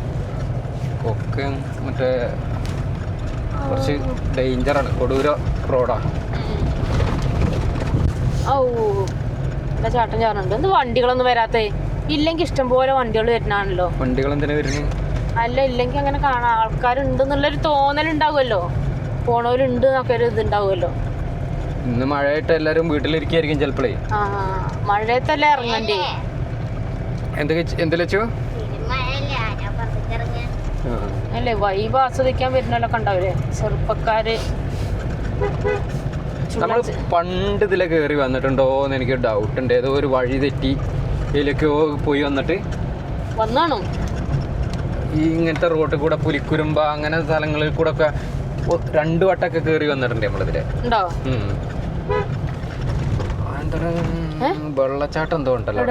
S1: കൊക്ക് മറ്റേ കുറച്ച് ഡേഞ്ചറാണ്. കൊടൂര റോഡാ.
S2: ഓ എന്താ ചാട്ടം ചാറുണ്ട്. എന്ത് വണ്ടികളൊന്നും വരാത്തേ? ഇല്ലെങ്കിൽ ഇഷ്ടം പോലെ വണ്ടികൾ വരുന്നാണല്ലോ.
S1: വണ്ടികൾ എന്തിനാ വരുന്നത്?
S2: അല്ല ഇല്ലെങ്കിൽ അങ്ങനെ കാണാൻ ആൾക്കാരുണ്ടെന്നുള്ളൊരു തോന്നലുണ്ടാവുമല്ലോ. പോണവരുണ്ട് എന്നൊക്കെ ഒരു ഇതുണ്ടാവുമല്ലോ.
S1: ഇന്ന് മഴയായിട്ട് എല്ലാരും വീട്ടിലിരിക്കായിരിക്കും ചിലപ്പോഴേ.
S2: ആ മഴയത്തല്ലേ ഇറങ്ങണ്ടേ?
S1: എന്തിലു
S2: അല്ലേ വൈബ് ആസ്വദിക്കാൻ വരുന്നവരൊക്കെ ഉണ്ടാവില്ലേ ചെറുപ്പക്കാര്.
S1: നമ്മൾ പണ്ട് ഇതിലെ കയറി വന്നിട്ടുണ്ടോന്ന് എനിക്ക് ഡൗട്ട് ഉണ്ട്. ഏതോ ഒരു വഴി തെറ്റി ഇതിലേക്ക് പോയി വന്നിട്ട്
S2: വന്നാണോ
S1: ഈ ഇങ്ങനത്തെ റോഡിൽ കൂടെ പുലിക്കുരുമ്പ അങ്ങനെ സ്ഥലങ്ങളിൽ കൂടെ ഒക്കെ 2 വട്ടമൊക്കെ കയറി വന്നിട്ടുണ്ട് നമ്മളിതില്. വെള്ളച്ചാട്ടം എന്തോ ഉണ്ടല്ലോ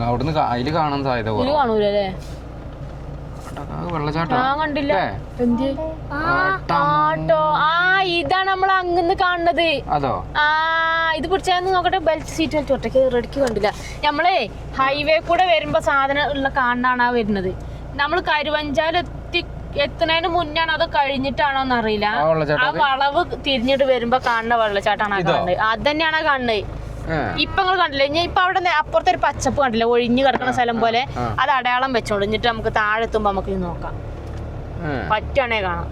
S1: അവിടുന്ന് അതില് കാണാൻ സാധ്യത.
S2: കാണൂലേ
S1: വെള്ളച്ചാട്ടം
S2: കണ്ടില്ല? ഇതാണ് നമ്മൾ അങ്ങന്ന് കാണുന്നത്.
S1: അതോ?
S2: ഇത് പിടിച്ചാന്ന് നോക്കട്ടെ. ബെൽറ്റ് സീറ്റ് ബെൽറ്റ് ഒറ്റയ്ക്ക് റെഡിക്ക് കണ്ടില്ല. നമ്മളെ ഹൈവേ കൂടെ വരുമ്പോ സാധനം ഉള്ള കാണാണ് വരുന്നത്. നമ്മൾ എത്തുന്നതിന് മുന്നാണ് അത് കഴിഞ്ഞിട്ടാണോ എന്നറിയില്ല. ആ വളവ് തിരിഞ്ഞിട്ട് വരുമ്പോ കാണുന്ന വെള്ളച്ചാട്ടാണ് കാണുന്നത്. അത് തന്നെയാണ് കാണുന്നത്. ഇപ്പൊ നിങ്ങൾ കണ്ടില്ലേ? ഇനി ഇപ്പൊ അവിടെ അപ്പുറത്തെ ഒരു പച്ചപ്പ് കണ്ടില്ല ഒഴിഞ്ഞു കിടക്കുന്ന സ്ഥലം പോലെ? അത് അടയാളം വെച്ചോണ്ടിട്ട് നമുക്ക് താഴെ എത്തുമ്പോ നമുക്ക് ഇത് നോക്കാം. പറ്റുവാണേ കാണാം.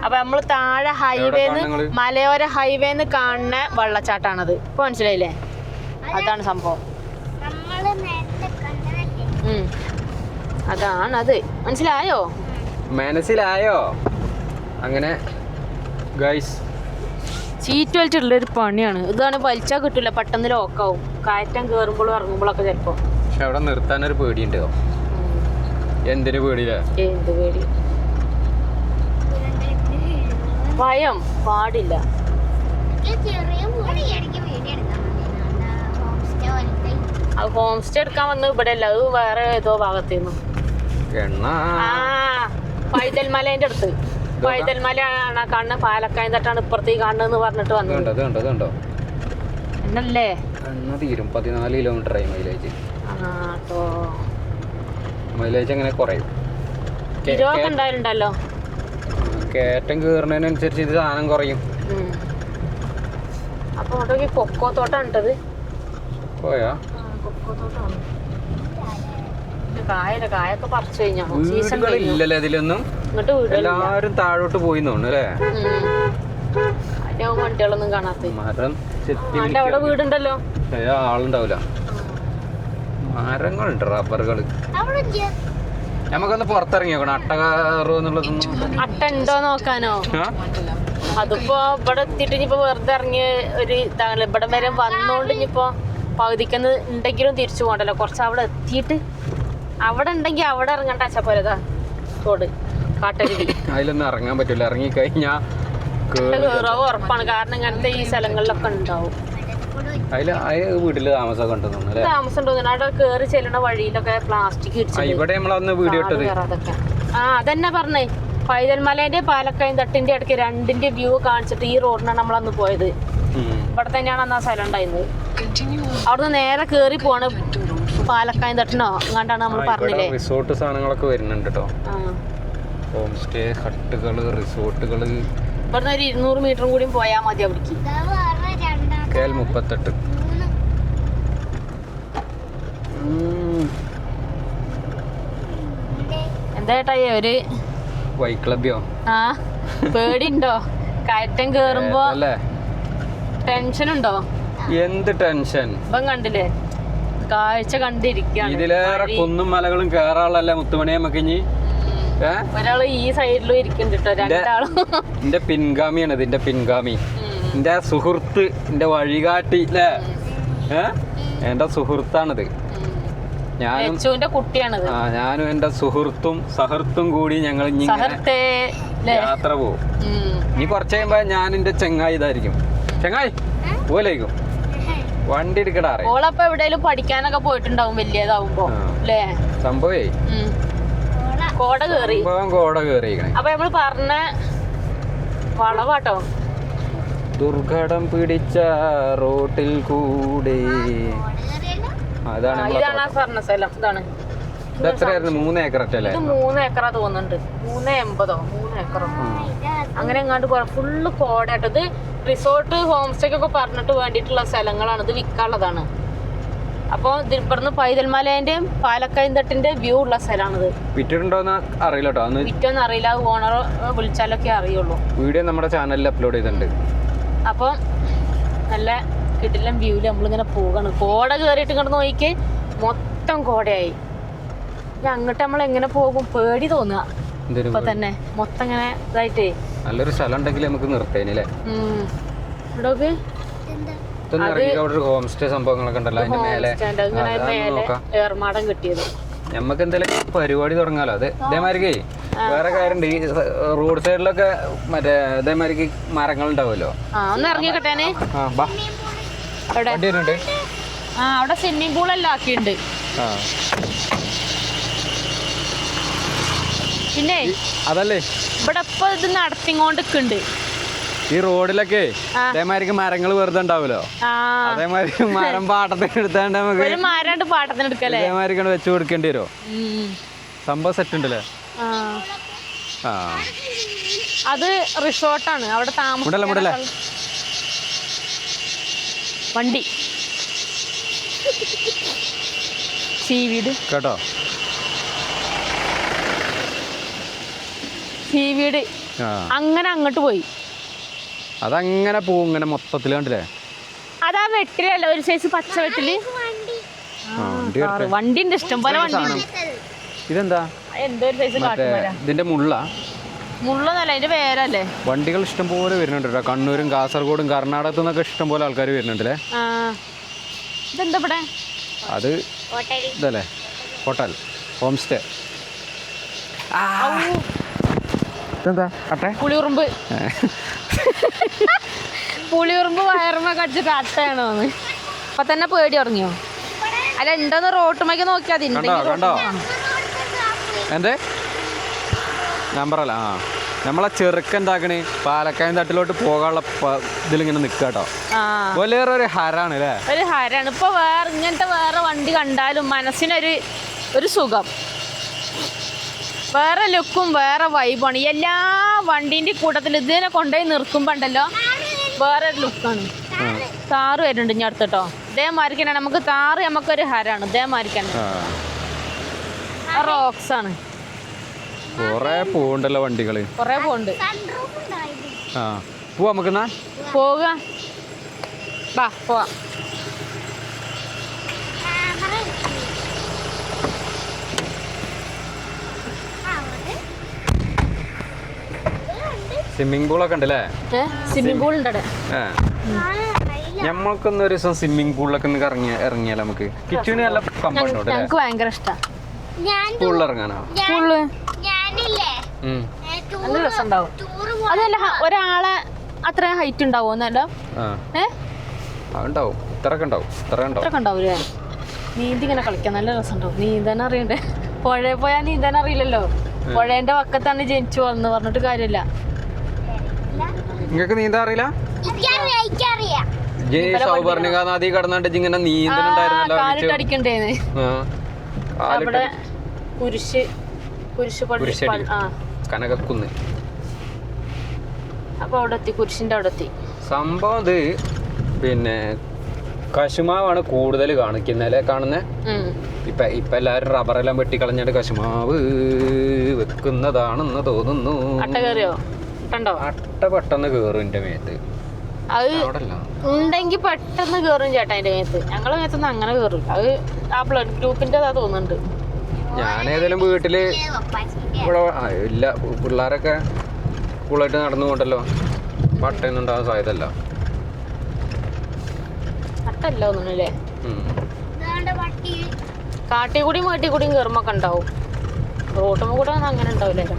S2: അപ്പൊ നമ്മള് താഴെ ഹൈവേന്ന് മലയോര ഹൈവേന്ന് കാണുന്ന വെള്ളച്ചാട്ടാണത്. ഇപ്പൊ മനസ്സിലായില്ലേ? അതാണ് സംഭവം. അതാണത്.
S1: മനസ്സിലായോ? അങ്ങനെ ഗൈസ്
S2: സീറ്റ് വലിച്ചിട്ടുള്ളൊരു പണിയാണ്. ഇതാണ് വലിച്ചാൽ കിട്ടില്ല, പെട്ടെന്ന് ലോക്കാവും. കയറ്റം കയറുമ്പോഴും ഇറങ്ങുമ്പോഴൊക്കെ ചിലപ്പോ.
S1: പക്ഷെ അവിടെ നിർത്താനൊരു പേടിയുണ്ടോ? എന്തിനു പേടിയില്ല?
S2: എന്ത് പേടി? ഭയം പാടില്ല. അത് ഹോം സ്റ്റേ എടുക്കാൻ വന്ന് ഇവിടെ അല്ല, അത് വേറെ ഏതോ ഭാഗത്തേന്നു. പൈതൽ മലേന്റെ അടുത്ത്. പൈതൽ മല ആണ് കാണുന്ന. പാലക്കായം തട്ടാണ് ഇപ്പുറത്തേക്ക് കാണുന്നതെന്ന് പറഞ്ഞിട്ട് വന്നത്. എന്നല്ലേ
S1: 14 കിലോമീറ്റർ മൈലേജ്. മൈലേജ് അങ്ങനെ കുറയും.
S2: ഉണ്ടായിട്ടുണ്ടല്ലോ.
S1: കയറ്റം കയറുന്നതിനനുസരിച്ച് ഇത് സാധനം കുറയും.
S2: അപ്പൊ അങ്ങോട്ടേക്ക് കൊക്കോ തോട്ടം ഉണ്ടത്.
S1: പോയാ
S2: കൊക്കോ തോട്ടമാണ്. കായൊക്കെ പറിച്ചു കഴിഞ്ഞാ
S1: വീടുകളില്ലല്ലേ അതിലൊന്നും? എല്ലാരും താഴോട്ട് പോയി തോന്നുന്നു അല്ലേ?
S2: വണ്ടികളൊന്നും കാണാത്ത
S1: മരം
S2: അവിടെ വീടുണ്ടല്ലോ.
S1: ആളുണ്ടാവില്ല. മരങ്ങളുണ്ട്, റബ്ബറുകള്. നമുക്കൊന്ന് പുറത്തിറങ്ങി നോക്കണം. അട്ട കയറോ എന്നുള്ളതൊന്നും.
S2: അട്ട ഉണ്ടോ നോക്കാനോ? അതിപ്പോ ഇവിടെ എത്തിയിട്ട് ഇനിയിപ്പോ വെറുതെ ഇറങ്ങിയ ഒരു ഇതാണ്. ഇവിടെ വരെ വന്നോണ്ട് ഇനിയിപ്പോ പകുതിക്കുന്നത് ഉണ്ടെങ്കിലും തിരിച്ചു പോകണ്ടല്ലോ. കുറച്ച് അവിടെ എത്തിയിട്ട് അവിടെ ഉണ്ടെങ്കിൽ അവിടെ ഇറങ്ങണ്ട. അച്ചപ്പോലതാ തോട് കാട്ടരുവി.
S1: അതിലൊന്നും ഇറങ്ങാൻ പറ്റില്ല. ഇറങ്ങി കഴിഞ്ഞാ
S2: കയറാവ് ഉറപ്പാണ്. കാരണം ഇങ്ങനത്തെ ഈ സ്ഥലങ്ങളിലൊക്കെ ഉണ്ടാവും.
S1: വീട്ടില് താമസമൊക്കെ ഉണ്ടെന്ന്
S2: താമസം ഉണ്ടോ? അവിടെ കേറി ചെല്ലുന്ന വഴിയിലൊക്കെ പ്ലാസ്റ്റിക്
S1: ഇടിച്ചു.
S2: അതന്നെ പറഞ്ഞേ. പൈതൽ മലേന്റെ പാലക്കായം തട്ടിന്റെ ഇടയ്ക്ക് രണ്ടിന്റെ വ്യൂ കാണിച്ചിട്ട് ഈ റോഡിനാണ് നമ്മളന്ന് പോയത്. ഇവിടെ തന്നെയാണ് അന്ന് ആ സ്ഥലം ഉണ്ടായിരുന്നത്. അവിടുന്ന് നേരെ കേറി പോണ് പാലക്കായം തട്ടിനോ അങ്ങാണ്ടാണ് നമ്മൾ പറഞ്ഞില്ലേ.
S1: റിസോർട്ട് സാധനങ്ങളൊക്കെ വരുന്നുണ്ട് കേട്ടോ. ഹോം സ്റ്റേ, ഹട്ടുകള്, റിസോർട്ടുകള്.
S2: ഇവിടുന്ന് ഒരു 200 മീറ്ററും കൂടി പോയാൽ മതി അവിടേക്ക്.
S1: KL 38.
S2: എന്താ ഇതേട്ടായി ഒരു
S1: വൈക്ലബ്യോ
S2: ആ പേടിണ്ടോ കയറ്റം കേറുമ്പോ
S1: അല്ലേ?
S2: ടെൻഷൻ ഉണ്ടോ?
S1: എന്ത് ടെൻഷൻ?
S2: ഇപ്പം കണ്ടില്ലേ കാഴ്ച കണ്ടിരിക്കാണ്.
S1: ഇതിലേറെ കുന്നും മലകളും കേറാളല്ലേ മുത്തുമണി നമുക്ക് ഇനി.
S2: ഒരാള് ഈ സൈഡിലും ഇരിക്കുന്നുണ്ട് കേട്ടോ, രണ്ടാളും.
S1: എന്റെ പിൻഗാമിയാണ് ഇതിന്റെ പിൻഗാമി, എന്റെ സുഹൃത്ത്, എന്റെ വഴികാട്ടി അല്ലേ? എന്റെ സുഹൃത്താണിത്. ഞാനും
S2: കുട്ടിയാണിത്.
S1: ഞാനും എന്റെ സുഹൃത്തും സഹൃത്തും കൂടി ഞങ്ങൾ യാത്ര പോവും. ഇനി കുറച്ച് കഴിയുമ്പോ ഞാൻ എന്റെ ചെങ്ങായി ഇതായിരിക്കും. ചെങ്ങായി പോലേക്കും വണ്ടി എടുക്കടാറേ.
S2: ഓളപ്പൊ എവിടെയെങ്കിലും പഠിക്കാനൊക്കെ പോയിട്ടുണ്ടാവും വലിയതാവുമ്പോ അല്ലേ?
S1: സംഭവേ
S2: കോട കേറി.
S1: കോട കേറിയിരിക്കണേ.
S2: അപ്പൊ നമ്മള് പറഞ്ഞ വളവാട്ടോ.
S1: ദുർഘടം പിടിച്ച റോട്ടിൽ കൂടെ.
S2: ഇതാണ് പറഞ്ഞ സ്ഥലം. ഇതാണ്.
S1: ഇതെത്രയായിരുന്നു? 3 ഏക്കർ അല്ലേ?
S2: ഇത് 3 ഏക്കറാ തോന്നുന്നുണ്ട്. 380 3 ഏക്കറോ അങ്ങനെ എങ്ങാണ്ട് ഫുള്ള് കോടയാട്ടോ. ഇത് റിസോർട്ട് ഹോം സ്റ്റേ ഒക്കെ പറഞ്ഞിട്ട് വേണ്ടിയിട്ടുള്ള സ്ഥലങ്ങളാണ്. ഇത് വിൽക്കാനുള്ളതാണ്. അപ്പോൾ ഇവിടുന്ന് പൈതൽമലേന്റെയും പാലക്കയം തട്ടിന്റെ വ്യൂ ഉള്ള സ്ഥലമാണിത്.
S1: വിറ്റിട്ടുണ്ടോന്ന് അറിയില്ല കേട്ടോ.
S2: വിറ്റോന്ന് അറിയില്ല. ഓണർ വിളിച്ചാലൊക്കെ അറിയുള്ളൂ.
S1: വീഡിയോ നമ്മുടെ ചാനലിൽ അപ്ലോഡ് ചെയ്തിട്ടുണ്ട്.
S2: അപ്പം നല്ല കിടിലം വ്യൂവിൽ നമ്മളിങ്ങനെ പോകണം. കോട കയറിയിട്ട് ഇങ്ങോട്ട് നോക്കി മൊത്തം കോടയായി. അങ്ങോട്ട് നമ്മൾ എങ്ങനെ പോകും? പേടി തോന്നുക ഇപ്പൊ തന്നെ. മൊത്തം ഇങ്ങനെ ഇതായിട്ടേ.
S1: നല്ലൊരു സ്ഥലം ഉണ്ടെങ്കിൽ നമുക്ക് നിർത്തേനല്ലേ? ഹോം സ്റ്റേ സംഭവങ്ങളൊക്കെ ഉണ്ടല്ലോ അതിന്റെ മേലെ
S2: ഏർമാടം കിട്ടിയത്.
S1: നമുക്ക് എന്തെങ്കിലും പരിപാടി തുടങ്ങാലോ. അത് ഇതേമാതിരി വേറെ കാര്യമുണ്ട്. ഈ റോഡ് സൈഡിലൊക്കെ മറ്റേ ഇതേമാതിരി മരങ്ങൾ ഉണ്ടാവുമല്ലോ.
S2: ഒന്ന് ഇറങ്ങിക്കട്ടേനെ. അവിടെ സ്വിമ്മിംഗ് പൂൾ എല്ലാം ആക്കിയിട്ടുണ്ട്. പിന്നെ
S1: അതല്ലേ
S2: ഇവിടെ ഇപ്പൊ ഇത് നടത്തിക്കൊണ്ടിരിക്കുന്നുണ്ട്.
S1: ഈ റോഡിലൊക്കെ അതേമാതിരി മരങ്ങൾ വെറുതെ ഉണ്ടാവുമല്ലോ. അതേമാതിരി മരം പാട്ടത്തിന് എടുത്താണ്ട് നമുക്ക്
S2: പാട്ടത്തിനെടുക്കല്ലേ
S1: അതേമാതിരി വെച്ച് കൊടുക്കേണ്ടി വരുമോ? സംഭവം സെറ്റ് ഉണ്ടല്ലേ?
S2: അത് റിസോർട്ടാണ്. അവിടെ താമസം വണ്ടി സീവീഡ്
S1: കേട്ടോ.
S2: സീവീഡ് അങ്ങനെ അങ്ങോട്ട് പോയി.
S1: അതങ്ങനെ പോവും ഇങ്ങനെ മൊത്തത്തിൽ കണ്ടില്ലേ?
S2: അതാ വെട്ടിലല്ല, ഒരു സൈസ് പച്ച വെട്ടില്. വണ്ടിന്റെ ഇഷ്ടം പോലെ വണ്ടി.
S1: ഇതെന്താ?
S2: എന്തോ ഒരു സൈസ് കാട്ടുമരം.
S1: ഇതിന്റെ
S2: മുള്ളൊന്നല്ല, അതിന്റെ പേരല്ലേ.
S1: വണ്ടികൾ ഇഷ്ടം പോലെ വരുന്നുണ്ട് കേട്ടോ. കണ്ണൂരും കാസർഗോഡും കർണാടകത്തു നിന്നൊക്കെ ഇഷ്ടം പോലെ ആൾക്കാർ വരുന്നുണ്ടല്ലേ.
S2: ഇതെന്താ ഇവിടെ?
S1: അത് ഇതല്ലേ ഹോട്ടൽ ഹോം സ്റ്റേ. ഇതെന്താ അട്ടെ?
S2: പുളിയുറുമ്പ്. പുളിയുറുമ്പ് വയറുമ്പോ കടിച്ചിട്ട് അട്ടയാണോ? അപ്പൊ തന്നെ പേടി ഉറങ്ങിയോ? അല്ല ഉണ്ടോന്ന് റോട്ടുമ്മക്ക് നോക്കിയാൽ
S1: കണ്ടോ? എന്റെ നമ്പറല്ല. നമ്മളെ ചെറുക്കൻ എന്താക്കണേ പാലക്കായം തട്ടിലോട്ട് പോകാനുള്ള ഇതിലിങ്ങനെ നിൽക്കുക കേട്ടോ. വലിയൊരു ഒരു ഹരാണ് അല്ലേ?
S2: ഒരു ഹരാണ്. ഇപ്പൊ ഇങ്ങനത്തെ വേറെ വണ്ടി കണ്ടാലും മനസ്സിനൊരു സുഖം, വേറെ ലുക്കും വേറെ വൈബാണ്. എല്ലാ വണ്ടീൻ്റെ കൂട്ടത്തിൽ ഇതിനെ കൊണ്ടുപോയി നിർത്തുമ്പോൾ ഉണ്ടല്ലോ വേറെ ഒരു ലുക്കാണ്. താറ് വരുന്നുണ്ട് ഇനി അടുത്തിട്ടോ. ഇതേമാതിരി തന്നെ നമുക്ക് താറ് നമുക്കൊരു ഹരാണ്. ഇതേമാതിരി തന്നെ റോക്സ് ആണ്.
S1: കൊറേ പോണ്ടല്ലോ വണ്ടികള്,
S2: കൊറേ പോണ്ട്.
S1: പോവാ നമുക്ക്
S2: പോവാ. പോവാ.
S1: സ്വിമ്മിംഗ് പൂളൊക്കെ ഉണ്ടല്ലേ?
S2: സ്വിമ്മിംഗ് പൂൾ ഉണ്ട്.
S1: ഞമ്മൾക്കൊന്നും ഒരു ദിവസം സ്വിമ്മിംഗ് പൂളിലൊക്കെ ഇറങ്ങിയാലോ? നമുക്ക് കിച്ചുവിന് നല്ല കമ്പൗണ്ട്.
S2: ഞങ്ങൾക്ക് ഭയങ്കര ഇഷ്ടമാണ്
S1: പൂളിൽ ഇറങ്ങാനോ?
S2: നല്ല രസം ഉണ്ടാവും. അതല്ല ഒരാളെ അത്രയും ഹൈറ്റ് ഉണ്ടാവോ? എന്നല്ലോ
S1: ഉണ്ടാവും. ഇത്രയൊക്കെ
S2: ഉണ്ടാവൂലേ? നീന്തി ഇങ്ങനെ കളിക്കാൻ നല്ല രസം ഉണ്ടാവും. നീന്താൻ അറിയണ്ടേ? പുഴയിൽ പോയാൽ നീന്താൻ അറിയില്ലല്ലോ. പുഴേന്റെ പക്കത്താണ് ജനിച്ചു വന്ന് പറഞ്ഞിട്ട് കാര്യമില്ല.
S1: നിങ്ങൾക്ക് നീന്താൻ അറിയില്ല? നദി കടന്നാണ്ട് ഇങ്ങനെ
S2: നീന്തലുണ്ടായിരുന്നല്ലോ. അവിടെ കുരിശ്
S1: കനകക്കുന്ന്.
S2: അപ്പൊ അവിടെ എത്തി, കുരിശിന്റെ അവിടെ എത്തി.
S1: സംഭവം ഇത് പിന്നെ കശുമാവാണ് കൂടുതൽ കാണിക്കുന്നല്ലേ കാണുന്നേ. ഇപ്പൊ എല്ലാരും റബ്ബറെല്ലാം വെട്ടിക്കളഞ്ഞിട്ട് കശുമാവ് വെക്കുന്നതാണെന്ന് തോന്നുന്നു. അട്ട പെട്ടെന്ന് കേറും എന്റെ മേത്ത്.
S2: അത് ഉണ്ടെങ്കിൽ പെട്ടെന്ന് കേറും ചേട്ടാ അതിന്റെ മേത്ത്. ഞങ്ങളെ മേത്തൊന്നും അങ്ങനെ കേറും. അത് ആ ബ്ലഡ് ഗ്രൂപ്പിന്റെ തോന്നുന്നുണ്ട്.
S1: ഞാൻ ഏതായാലും വീട്ടില് ഇവിടെ ഇല്ല, പിള്ളേരൊക്കെ സ്കൂളായിട്ട് നടന്നു പോണ്ടല്ലോ, പട്ടയൊന്നും ഉണ്ടാകാൻ സാധ്യതല്ല.
S2: അട്ടല്ല ഒന്നുമില്ലേ, കാട്ടിക്കൂടിയും വീട്ടിക്കൂടിയും കയറുമ്പോ ഉണ്ടാവും. റോട്ടുമ്പോ കൂടെ അങ്ങനെ ഉണ്ടാവില്ലല്ലോ.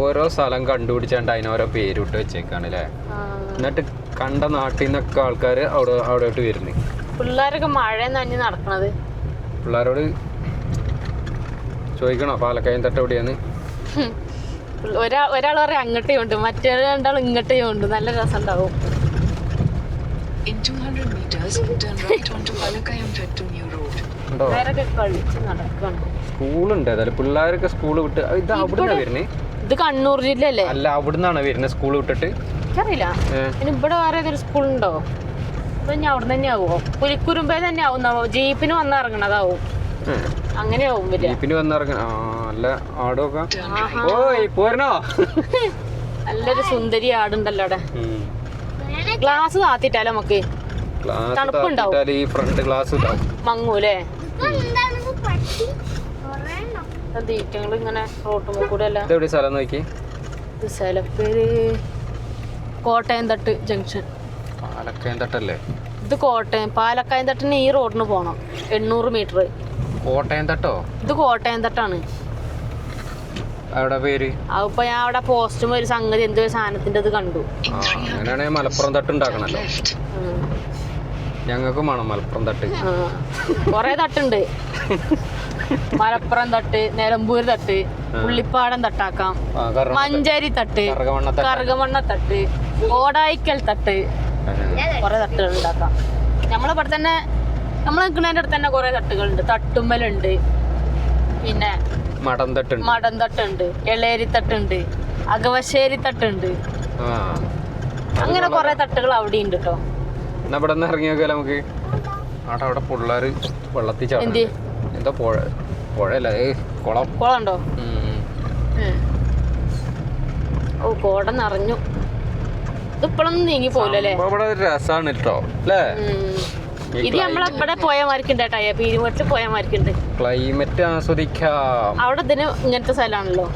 S1: ഓരോ സ്ഥലം കണ്ടുപിടിച്ചാണ്ട് അതിനോരോ പേരിട്ട് വെച്ചേക്കാണ് അല്ലേ. എന്നിട്ട് കണ്ട നാട്ടിൽ നിന്നൊക്കെ ആൾക്കാർ അവിടോട്ട് വരുന്നു.
S2: പിള്ളേരൊക്കെ മഴ നനഞ്ഞ് നടക്കണത്.
S1: പിള്ളേരോട് ചോദിക്കണോ പാലക്കായം തട്ട് എവിടെയാന്ന്?
S2: ഒരാൾ പറയാം അങ്ങോട്ടേ ഉണ്ട്, മറ്റേ രണ്ടാൾ ഇങ്ങോട്ടേ ഉണ്ട്. നല്ല രസം ഉണ്ടാവും. പിള്ളേരൊക്കെ കളിച്ച് നടക്കണം.
S1: സ്കൂളുണ്ട് ഏതായാലും, പിള്ളേരൊക്കെ സ്കൂൾ വിട്ട് ഇത് അവിടുന്ന് വരുന്നേ.
S2: ഇത് കണ്ണൂർ ജില്ലയല്ലേ?
S1: അല്ല, അവിടുന്നാണ് വരുന്നത് സ്കൂൾ വിട്ടിട്ട്.
S2: എനിക്കറിയില്ല. ഇനി ഇവിടെ വേറെ ഏതൊരു സ്കൂളുണ്ടോ? അപ്പൊ ഞാൻ അവിടെ തന്നെ ആവുമോ? പുലിക്കുരുമ്പേ തന്നെ ആവുന്നാവോ? ജീപ്പിന് വന്നിറങ്ങണതാവും. അങ്ങനെയാവും
S1: ജീപ്പിന് വന്നിറങ്ങണ. അല്ല ആടൊക്കെ പോരണോ?
S2: നല്ലൊരു സുന്ദരി ആടുണ്ടല്ലോ അവിടെ. ഗ്ലാസ് താത്തിട്ടാലോ നമുക്ക്? തണുപ്പുണ്ടാവും.
S1: ഈ ഫ്രണ്ട് ഗ്ലാസ്
S2: മങ്ങൂലേ? ഇങ്ങനെ റോട്ടുമ്പോ കൂടെ അല്ല.
S1: സ്ഥലം നോക്കി.
S2: ഇത് സ്ഥലം പേര് കോട്ടയം തട്ട് ജംഗ്ഷൻ.
S1: പാലക്കായം തട്ടല്ലേ
S2: ഇത്? കോട്ടയം പാലക്കായം തട്ടിന് ഈ റോഡിന് പോണം 800 മീറ്റർ.
S1: കോട്ടയം തട്ടോ?
S2: ഇത് കോട്ടയം തട്ടാണ്.
S1: അവിടെ പേര്
S2: അതിപ്പോ ഞാൻ അവിടെ പോസ്റ്റും ഒരു സംഗതി എന്തോ സാധനത്തിന്റെ ഇത് കണ്ടു.
S1: അങ്ങനെയാണെങ്കിൽ മലപ്പുറം തട്ട് ഉണ്ടാക്കണല്ലോ. ഞങ്ങൾക്കും വേണം മലപ്പുറം തട്ട്.
S2: കൊറേ തട്ടുണ്ട്. മലപ്പുറം തട്ട്, നിലമ്പൂർ തട്ട്, പുള്ളിപ്പാടം തട്ടാക്കാം, മഞ്ചേരി തട്ട്, കറുകമണ്ണ തട്ട്, ഓടായിക്കൽ തട്ട്, കൊറേ തട്ടുകൾ ഉണ്ടാക്കാം. നമ്മളിവിടെ തന്നെ നമ്മൾ നിൽക്കുന്നതിന്റെ അടുത്ത് തന്നെ കൊറേ തട്ടുകളുണ്ട്. തട്ടുമ്മലുണ്ട്, പിന്നെ മടം തട്ടുണ്ട്, എളേരി തട്ടുണ്ട്, അകവശ്ശേരി തട്ടുണ്ട്. അങ്ങനെ കൊറേ തട്ടുകൾ അവിടെ ഉണ്ട് കേട്ടോ.
S1: ഇവിടെ നിന്ന് ഇറങ്ങി നോക്കിയാലോ നമുക്ക്? അവിടെ പിള്ളേര് വെള്ളത്തിൽ ചാടും. എന്താ പുഴയല്ല,
S2: കുളമുണ്ടോ? ഓ, കോട നിറഞ്ഞു. ഇതിപ്പോഴൊന്നും നീങ്ങി പോലല്ലേ.
S1: രസാണ് കേട്ടോ അല്ലേ?
S2: ഇത് നമ്മളെവിടെ പോയാൽ മാരിക്കുണ്ട് കേട്ടോ. പീരുമേട്ടിൽ പോയാൽ മാരിക്കുണ്ട്.
S1: ക്ലൈമറ്റ് ആസ്വദിക്കാം.
S2: അവിടെ ഇതിന് ഇങ്ങനത്തെ സ്ഥലമാണല്ലോ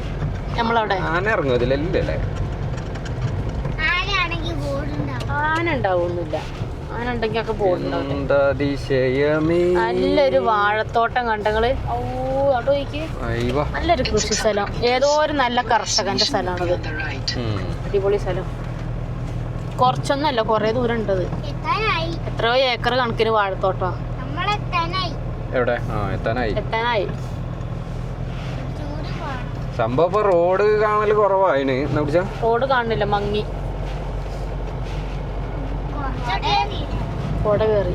S2: നമ്മളവിടെ.
S1: ആന ഇറങ്ങും ഇതിലല്ലേ?
S2: ആന ഉണ്ടാവൊന്നുമില്ല. ആന ഉണ്ടെങ്കിൽ ഒക്കെ പോകുന്നുണ്ടാവും. നല്ലൊരു വാഴത്തോട്ടം കണ്ടങ്ങള്. ഓ, അവിടെ നോക്കി. നല്ലൊരു കൃഷി സ്ഥലം. ഏതോ ഒരു നല്ല കർഷകന്റെ സ്ഥലമാണത്. അടിപൊളി സ്ഥലം. കുറച്ചൊന്നല്ല, കൊറേ ദൂരം ഉണ്ടത്. എത്രയോ ഏക്കർ കണക്കിന് വാഴത്തോട്ടാ. എത്താനായി.
S1: സംഭവം റോഡ് കാണല് കുറവായിന്.
S2: റോഡ് കാണുന്നില്ല, മങ്ങി. കോട കേറി.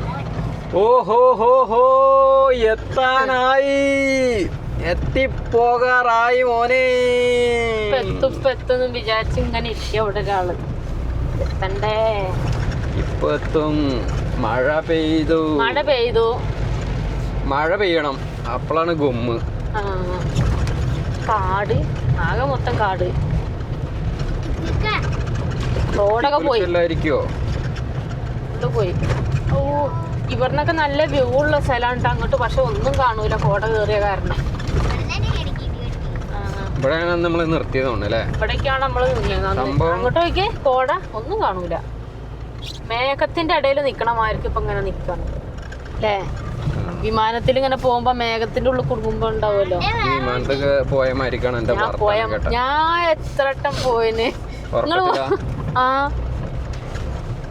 S1: ഓഹോ, എത്താനായി, എത്തിപ്പോകാറായി മോനെ.
S2: എത്തുന്ന് വിചാരിച്ച് ഇങ്ങനെ ഇരിക്കുക ഇവിടെ ഒരാള്. എത്തണ്ടേ?
S1: ഇപ്പൊ എത്തും. മഴ പെയ്തു. മഴ പെയ്യണം, അപ്പോഴാണ് ഗുമ്മ്.
S2: കാട്, ആകെ മൊത്തം കാട്. റോഡൊക്കെ പോയി. ഓ, ഇവിടുന്നൊക്കെ നല്ല വ്യൂ ഉള്ള സ്ഥലമാണ് അങ്ങോട്ട്. പക്ഷെ ഒന്നും കാണൂല, കോട കേറിയ കാരണം.
S1: ഇവിടെയാണ് നമ്മൾ നിർത്തിയതല്ലേ?
S2: ഇവിടേക്കാണ് നമ്മള് അങ്ങോട്ട് നോക്കിയേ, കോട ഒന്നും കാണൂല. മേഘത്തിന്റെ ഇടയിൽ നിക്കണമായിരിക്കും ഇപ്പൊ ഇങ്ങനെ നിക്കാണ് അല്ലേ? വിമാനത്തിൽ ഇങ്ങനെ പോകുമ്പോ മേഘത്തിന്റെ ഉള്ളിൽ കുടുങ്ങുമ്പോ ഉണ്ടാവുമല്ലോ.
S1: വിമാനത്തൊക്കെ പോയ മാതിരിക്കാണ്.
S2: ഞാൻ എത്ര വട്ടം പോയിന്.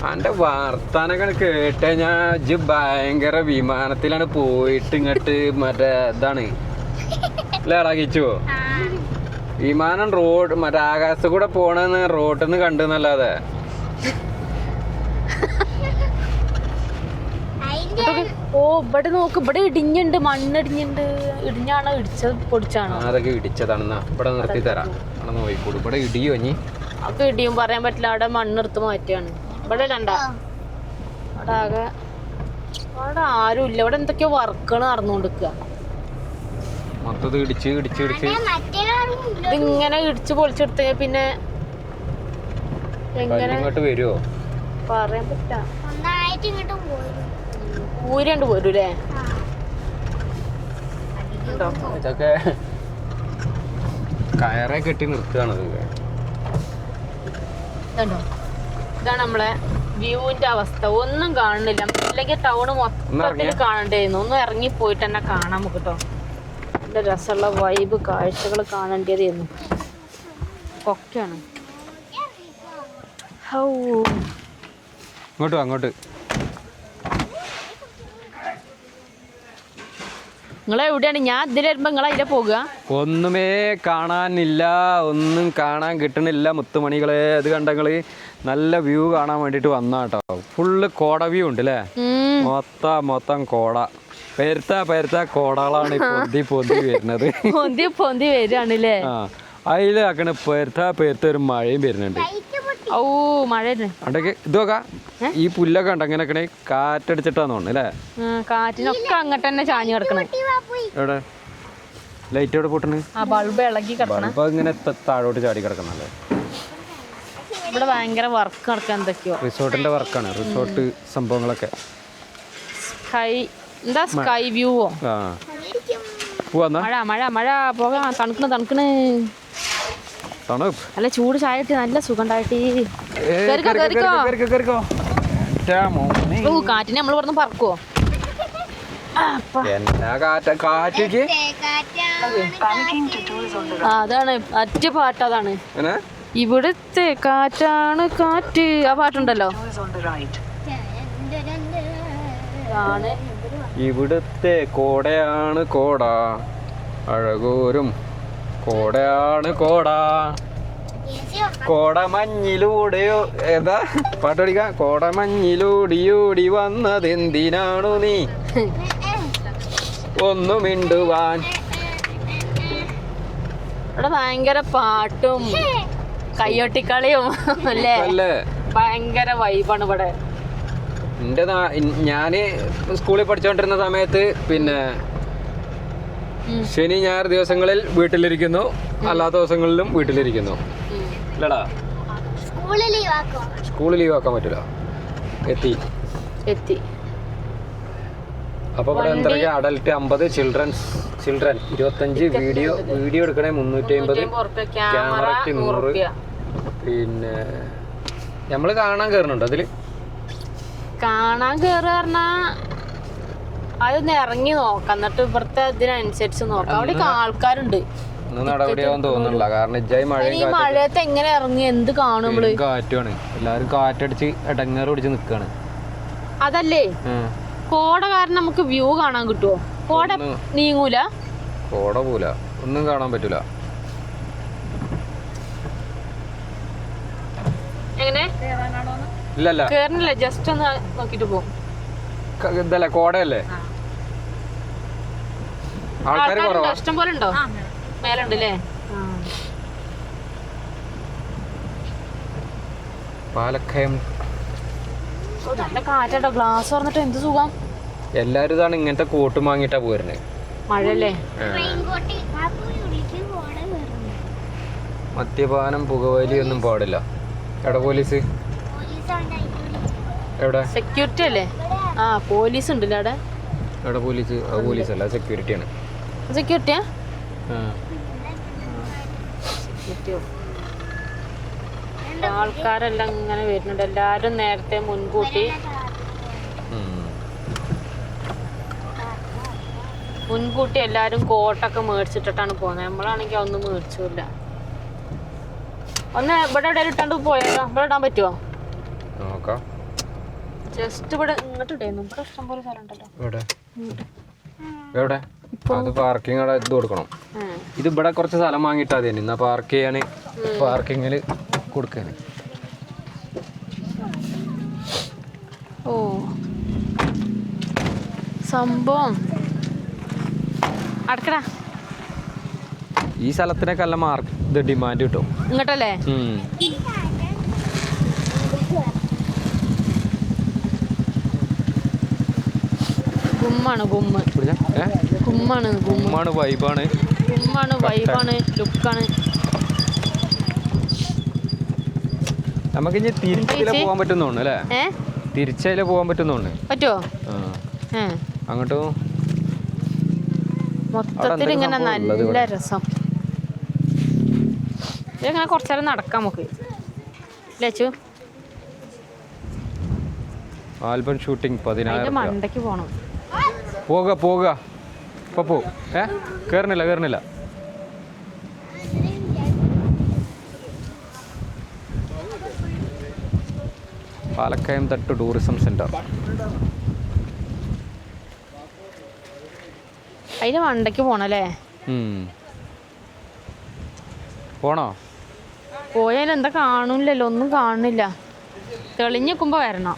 S1: എന്റെ വർത്താനൊക്കെ കേട്ട ഞാൻ ഭയങ്കര വിമാനത്തിലാണ് പോയിട്ട് ഇങ്ങോട്ട് മറ്റേ ഇതാണ് ലേടാക്കിച്ചോ. വിമാനം റോഡ് മറ്റേ ആകാശത്ത് കൂടെ പോണെന്ന് റോഡിൽ നിന്ന് കണ്ടെന്നല്ലാതെ.
S2: ഓ, ഇവിടെ നോക്ക്, ഇവിടെ ഇടിഞ്ഞുണ്ട്, മണ്ണിടിഞ്ഞുണ്ട്. ഇടിഞ്ഞാണോ ഇടിച്ചത് പൊടിച്ചാണോ?
S1: അതൊക്കെ ഇടിച്ചതാണെന്നാ. ഇവിടെ നിർത്തി തരാം, അവിടെ നോക്കിക്കൂടും. ഇവിടെ ഇടിയോ ഇനി?
S2: അതൊക്കെ ഇടിയും പറയാൻ പറ്റില്ല. അവിടെ മണ്ണെടുത്ത് മാറ്റിയാണ്. ഇവിടെ രണ്ടാ അവിടെ ആകെ അവിടെ ആരും ഇല്ല. ഇവിടെ എന്തൊക്കെയോ വർക്കുകൾ നടന്നുകൊണ്ടിരിക്കുക.
S1: മൊത്തത്തിൽ ഇടിച്ച്
S2: ഇതിങ്ങനെ ഇടിച്ച് പൊളിച്ചെടുത്ത് പിന്നെ എങ്ങനെ
S1: ഇങ്ങോട്ട് വരുമോ
S2: പറയാൻ പറ്റാ. ഊരണ്ട് പോരൂലേ?
S1: ഇതൊക്കെ കയറെ കെട്ടി നിർത്തുകയാണത്.
S2: ഇതാണ് നമ്മളെ വ്യൂവിന്റെ അവസ്ഥ. ഒന്നും കാണുന്നില്ല. അല്ലെങ്കിൽ ടൗണ് മൊത്തത്തിൽ കാണണ്ടേന്ന്. ഒന്നും ഇറങ്ങി പോയിട്ട് തന്നെ കാണാൻ നമുക്ക് കേട്ടോ. നല്ല രസമുള്ള വൈബ് കാഴ്ചകൾ കാണേണ്ടതായിരുന്നു. കൊക്കയാണ്.
S1: അങ്ങോട്ട്
S2: നിങ്ങളെവിടെയാണ്? ഞാൻ ഇതിൽ വരുമ്പോ നിങ്ങൾ അതിലെ പോകുക.
S1: ഒന്നുമേ കാണാനില്ല, ഒന്നും കാണാൻ കിട്ടണില്ല മുത്തുമണികളെ. അത് കണ്ടങ്ങള് നല്ല വ്യൂ കാണാൻ വേണ്ടിട്ട് വന്നാട്ടോ. ഫുള്ള് കോട വ്യൂ ഉണ്ട് അല്ലേ? മൊത്തം കോട. പെരുത്ത കോടകളാണ് പൊന്തി വരുന്നത്.
S2: പൊന്തി വരികയാണല്ലേ?
S1: അതിലാക്കണ പെരുത്ത ഒരു മഴയും വരുന്നുണ്ട്.
S2: ഓ മഴ
S1: അവിടേക്ക് ഇത് നോക്കാം. ഈ പുല്ലൊക്കെ ഉണ്ട് അങ്ങനെ കാറ്റടിച്ചിട്ടാന്ന് തോന്നുന്നു അല്ലേ?
S2: കാറ്റിനൊക്കെ അങ്ങോട്ട് തന്നെ ചാഞ്ഞു കിടക്കണേ.
S1: എവിടെ ലൈറ്റ് എവിടെ പൊട്ടണ്?
S2: ആ ബൾബ് ഇളകി കിടക്കണം.
S1: ബൾബ് ഇങ്ങനെ താഴോട്ട് ചാടി കിടക്കണല്ലേ?
S2: ഇവിടെ ഭയങ്കര വർക്ക് നടക്കാൻ എന്തൊക്കെയോ.
S1: റിസോർട്ടിന്റെ വർക്കാണ്. റിസോർട്ട് സംഭവങ്ങളൊക്കെ.
S2: സ്കൈ വ്യൂവോ?
S1: പോവാ
S2: മഴ പോകാം. തണുക്കണ് നല്ല ചൂട് ചായട്ട് നല്ല സുഖം ഉണ്ടായിട്ട്. കാറ്റിനെ നമ്മൾ ഇവിടുന്ന് പറക്കുവോ? അതാണ് അറ്റ പാട്ട്. അതാണ് ഇവിടുത്തെ കാറ്റാണ് കാറ്റ്. ആ പാട്ടുണ്ടല്ലോ.
S1: ഇവിടുത്തെ കോടയാണ് കോട, അഴകൂരും കോടയാണ് കോട. കോടമഞ്ഞിലൂടെയോ ഏതാ പാട്ട് പഠിക്കാം. കോടമഞ്ഞിലൂടിയോടി വന്നതെന്തിനാണു നീ ഒന്നു മിണ്ടുവാൻ.
S2: ഇവിടെ ഭയങ്കര പാട്ടും കയ്യൊട്ടിക്കളിയും അല്ലേ? ഭയങ്കര വൈബാണ് ഇവിടെ.
S1: ഞാന് സ്കൂളിൽ പഠിച്ചോണ്ടിരുന്ന സമയത്ത് പിന്നെ ശനി ഞായർ ദിവസങ്ങളിൽ വീട്ടിലിരിക്കുന്നു, അല്ലാത്ത ദിവസങ്ങളിലും വീട്ടിലിരിക്കുന്നു. ഇല്ലടാ, സ്കൂളിൽ ലീവ് ആക്കാൻ പറ്റില്ല. എത്തി അപ്പൊ ഇവിടെ എന്തൊക്കെ അഡൽട്ട് 50, ചിൽഡ്രൻ 25, വീഡിയോ എടുക്കണേ 350, ക്യാമറയ്ക്ക് 100. പിന്നെ നമ്മള് കാണാൻ കയറുന്നുണ്ട്. അതില്
S2: കാണാൻ കയറുക പറഞ്ഞാ അതൊന്ന് ഇറങ്ങി നോക്കാം. എന്നിട്ട് ഇവിടുത്തെ ഇതിനനുസരിച്ച് നോക്കാം. അവിടെ ആൾക്കാരുണ്ട്. ഈ മഴയത്ത് എങ്ങനെ ഇറങ്ങി എന്ത് കാണും?
S1: കാറ്റാണ്, എല്ലാരും കാറ്റടിച്ച് ഇടങ്ങേറ് പിടിച്ച് നിക്കാണ്.
S2: അതല്ലേ കോട കാരണം നമുക്ക് വ്യൂ കാണാൻ കിട്ടുമോ? കോട നീങ്ങൂല,
S1: കോട പോല ഒന്നും കാണാൻ പറ്റൂല.
S2: എങ്ങനെ
S1: ഇല്ലല്ല
S2: കേറണില്ല, ജസ്റ്റ് ഒന്ന് നോക്കിട്ട് പോകും.
S1: ഇതല്ലേ കോടയല്ലേ? ആൾക്കാര് കുറവാ.
S2: ഇഷ്ടം പോലെ ഉണ്ടോ? മേലുണ്ട് അല്ലേ?
S1: പാലക്കയം
S2: നല്ല കാറ്റാട്ടോ. ഗ്ലാസ് പറഞ്ഞിട്ട് എന്ത് സുഖം.
S1: എല്ലാരും ഇതാണ് ഇങ്ങനത്തെ കോട്ട് വാങ്ങിട്ടാ പോരുന്നേ.
S2: മഴയല്ലേ?
S1: മദ്യപാനം പുകവലി ഒന്നും പാടില്ല. എവിടെ പോലീസ്? എവിടെ?
S2: സെക്യൂരിറ്റി അല്ലേ? ആ പോലീസ് ഉണ്ടല്ലേ അവിടെ.
S1: എവിടെ പോലീസ്? പോലീസ് അല്ല, സെക്യൂരിറ്റിയാണ്.
S2: സെക്യൂരിറ്റിയാ? ആൾക്കാരെല്ലാം ഇങ്ങനെ വരുന്നുണ്ട്. എല്ലാരും നേരത്തെ മുൻകൂട്ടി എല്ലാരും കോട്ടൊക്കെ മേടിച്ചിട്ടിട്ടാണ് പോകുന്നത്. നമ്മളാണെങ്കിൽ ഒന്നും മേടിച്ചില്ല. ഒന്ന് ഇവിടെ എവിടെ ഇട്ടാണ്ട് പോയാലോ? ഇവിടെ ഇടാൻ പറ്റുമോ? ജസ്റ്റ് ഇവിടെ ഇങ്ങോട്ട് ഇടായിരുന്നു. ഇവിടെ ഇഷ്ടംപോലെ സ്ഥലം ഉണ്ടല്ലോ.
S1: എവിടെ? അത് പാർക്കിംഗ് അവിടെ ഇത് കൊടുക്കണം. ഇത് ഇവിടെ കുറച്ച് സ്ഥലം വാങ്ങിയിട്ടാ മതി. എന്നാ പാർക്ക് ചെയ്യാന് പാർക്കിങ്ങില് കൊടുക്കാന്.
S2: ഓ സംഭവം അടക്കടാ.
S1: ഈ സ്ഥലത്തിനൊക്കെ നല്ല ഇത് ഡിമാൻഡ് കിട്ടും.
S2: ഇങ്ങോട്ടല്ലേ? ഗുമ്മാണ് ഗുമ്മ് ഗുമ്മാണ്
S1: ഗുമ്മാണ് വൈബാണ്
S2: ഗുമ്മാണ് വൈബാണ് ലുക്കാണ്.
S1: നമുക്ക് ഇനി തിരിച്ചില പോകാൻ പറ്റുന്നോണ്ട് അല്ലേ? തിരിച്ചതിലെ പോകാൻ പറ്റുന്നോണ്ട്
S2: പറ്റുമോ?
S1: അങ്ങോട്ടോ
S2: മൊത്തത്തിൽ ഇങ്ങനെ നല്ല രസം. ഇങ്ങനെ കുറച്ചേരം നടക്കാം നമുക്ക് ലച്ചു.
S1: ആൽബം ഷൂട്ടിംഗ് 10,000
S2: മണ്ടയ്ക്ക് പോണം.
S1: പോക പോ. കേറണില്ല. Palakkayam Thattu tourism centre.
S2: അതിന് മണ്ടയ്ക്ക് പോണല്ലേ?
S1: പോണോ?
S2: പോയാൽ എന്താ കാണൂലല്ലോ, ഒന്നും കാണുന്നില്ല. തെളിഞ്ഞിക്കുമ്പോ വരണം,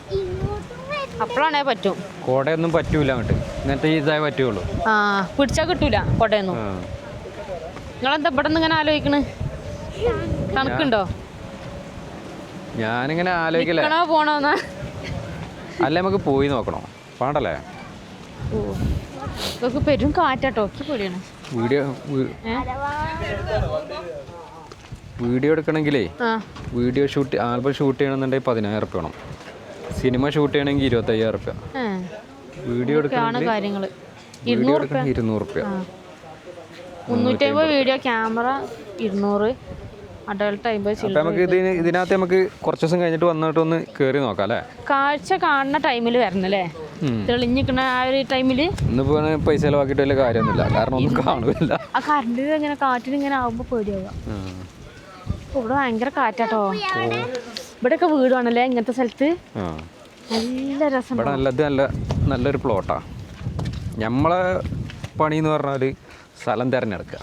S2: അപ്പോഴാണേ പറ്റും.
S1: കോടയൊന്നും പറ്റൂല അങ്ങോട്ട്, ഇങ്ങനത്തെ ഇതായി പറ്റുള്ളൂ.
S2: പിടിച്ചാ കിട്ടൂല കോടയൊന്നും. നിങ്ങളെന്താ ഇവിടെ നിന്ന് ഇങ്ങനെ ആലോചിക്കണ്? തണുക്കുണ്ടോ?
S1: ഞാനിങ്ങനെ ആലോചിക്കലേ
S2: പോണോന്നാ.
S1: അല്ല നമുക്ക് പോയി നോക്കണോ? പാടല്ലേ?
S2: ഇതൊക്കെ പെരും കാറ്റാട്ടോ, പേടിയാണ്.
S1: വീഡിയോ എടുക്കണമെങ്കിലേ വീഡിയോ ഷൂട്ട് ആൽബം ഷൂട്ട് ചെയ്യണമെന്നുണ്ടെങ്കിൽ 10,000 റുപ്യ വേണം. സിനിമ ഷൂട്ട് ചെയ്യണമെങ്കിൽ 25,000 റുപ്യ. വീഡിയോ എടുക്കണമെങ്കിൽ 200 റുപ്യ.
S2: 350 വീഡിയോ, ക്യാമറ 200, അഡൾട്ട് 50.
S1: നമുക്ക് ഇതിനകത്ത് നമുക്ക് കുറച്ച് ദിവസം കഴിഞ്ഞിട്ട് വന്നിട്ട് ഒന്ന് കയറി നോക്കാം അല്ലേ?
S2: കാഴ്ച കാണുന്ന ടൈമിൽ വരണല്ലേ, തെളിഞ്ഞിക്കണ ആ ഒരു ടൈമില്.
S1: ഇന്നിപ്പോ പൈസ ചെലവാക്കിയിട്ട് വലിയ കാര്യമൊന്നുമില്ല, കാരണം ഒന്നും കാണൂല.
S2: ആ കറണ്ട് ഇങ്ങനെ കാറ്റിന് ഇങ്ങനെ ആവുമ്പോ പേടിയാവുക. ഇവിടെ ഭയങ്കര കാറ്റാട്ടോ. ഇവിടെയൊക്കെ വീടാണല്ലേ ഇങ്ങനത്തെ സ്ഥലത്ത്. നല്ല രസം.
S1: ഇവിടെ നല്ലൊരു പ്ലോട്ടാ. നമ്മളെ പണി എന്ന് പറഞ്ഞാല് സ്ഥലം തിരഞ്ഞെടുക്കുക.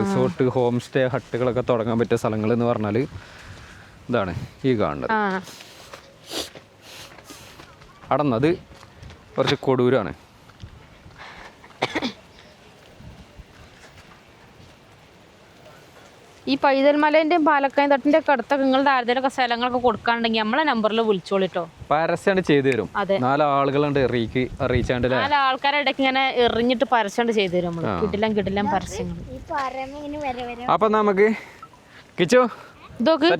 S1: റിസോർട്ട്, ഹോം സ്റ്റേ, ഹട്ടുകളൊക്കെ തുടങ്ങാൻ പറ്റിയ സ്ഥലങ്ങൾ എന്ന് പറഞ്ഞാൽ ഇതാണ് ഈ കാണുന്നത്. അടന്നത് കുറച്ച് കൊടൂരാണ്.
S2: ഈ പൈതൽമലേന്റെയും പാലക്കയം തട്ടിന്റെ ഒക്കെ അടുത്തൊക്കെ നിങ്ങളുടെ ആരുടെയൊക്കെ സ്ഥലങ്ങളൊക്കെ കൊടുക്കാണ്ടെങ്കിൽ നമ്മളെ നമ്പറിൽ വിളിച്ചോളിട്ടോ.
S1: പരസ്യം ചെയ്തു തരും. 4 ആളുകളുണ്ട് അറിയിച്ചാണ്ട്.
S2: 4 ആൾക്കാരുടെ ഇടയ്ക്ക് ഇങ്ങനെ എറിഞ്ഞിട്ട് പരസ്യം ചെയ്തു തരും. കിടിലം പരസ്യങ്ങൾ.
S1: അപ്പൊ നമുക്ക്
S2: ഇതൊക്കെ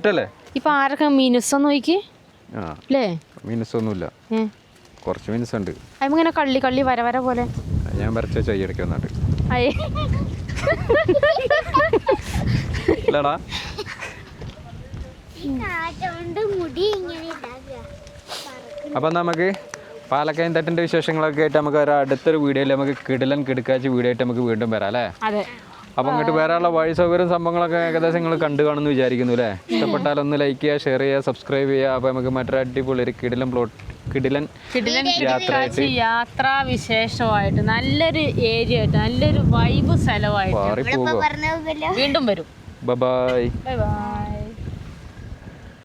S2: ഇപ്പൊ ആരൊക്കെ മിനുസം നോക്കി അല്ലേ?
S1: മിനുസൊന്നുമില്ല, കുറച്ച് മിനുസുണ്ട്.
S2: അതിങ്ങനെ കള്ളി വര പോലെ
S1: ഞാൻ വരച്ച ചെയ്യടക്കി വന്നിട്ട് അപ്പൊ നമുക്ക് പാലക്കയം തട്ടിന്റെ വിശേഷങ്ങളൊക്കെ ആയിട്ട് നമുക്ക് അടുത്തൊരു വീഡിയോയിൽ നമുക്ക് കിടുക്കാച്ച് വീഡിയോ ആയിട്ട് നമുക്ക് വീണ്ടും വരാം അല്ലേ? അപ്പൊ അങ്ങോട്ട് വരാനുള്ള വഴി സൗകര്യം സംഭവങ്ങളൊക്കെ ഏകദേശം നിങ്ങൾ കണ്ടു കാണുമെന്ന് വിചാരിക്കുന്നു അല്ലേ? ഇഷ്ടപ്പെട്ടാൽ ഒന്ന് ലൈക്ക് ചെയ്യുക, ഷെയർ ചെയ്യുക, സബ്സ്ക്രൈബ് ചെയ്യുക. അപ്പൊ നമുക്ക് മറ്റൊരു അടിപൊളി ഒരു കിടിലൻ
S2: യാത്രാ വിശേഷമായിട്ട് നല്ലൊരു ഏരിയ ആയിട്ട് നല്ലൊരു വൈബ് സ്ഥലമായിട്ട് വീണ്ടും വരും.
S1: ബൈ.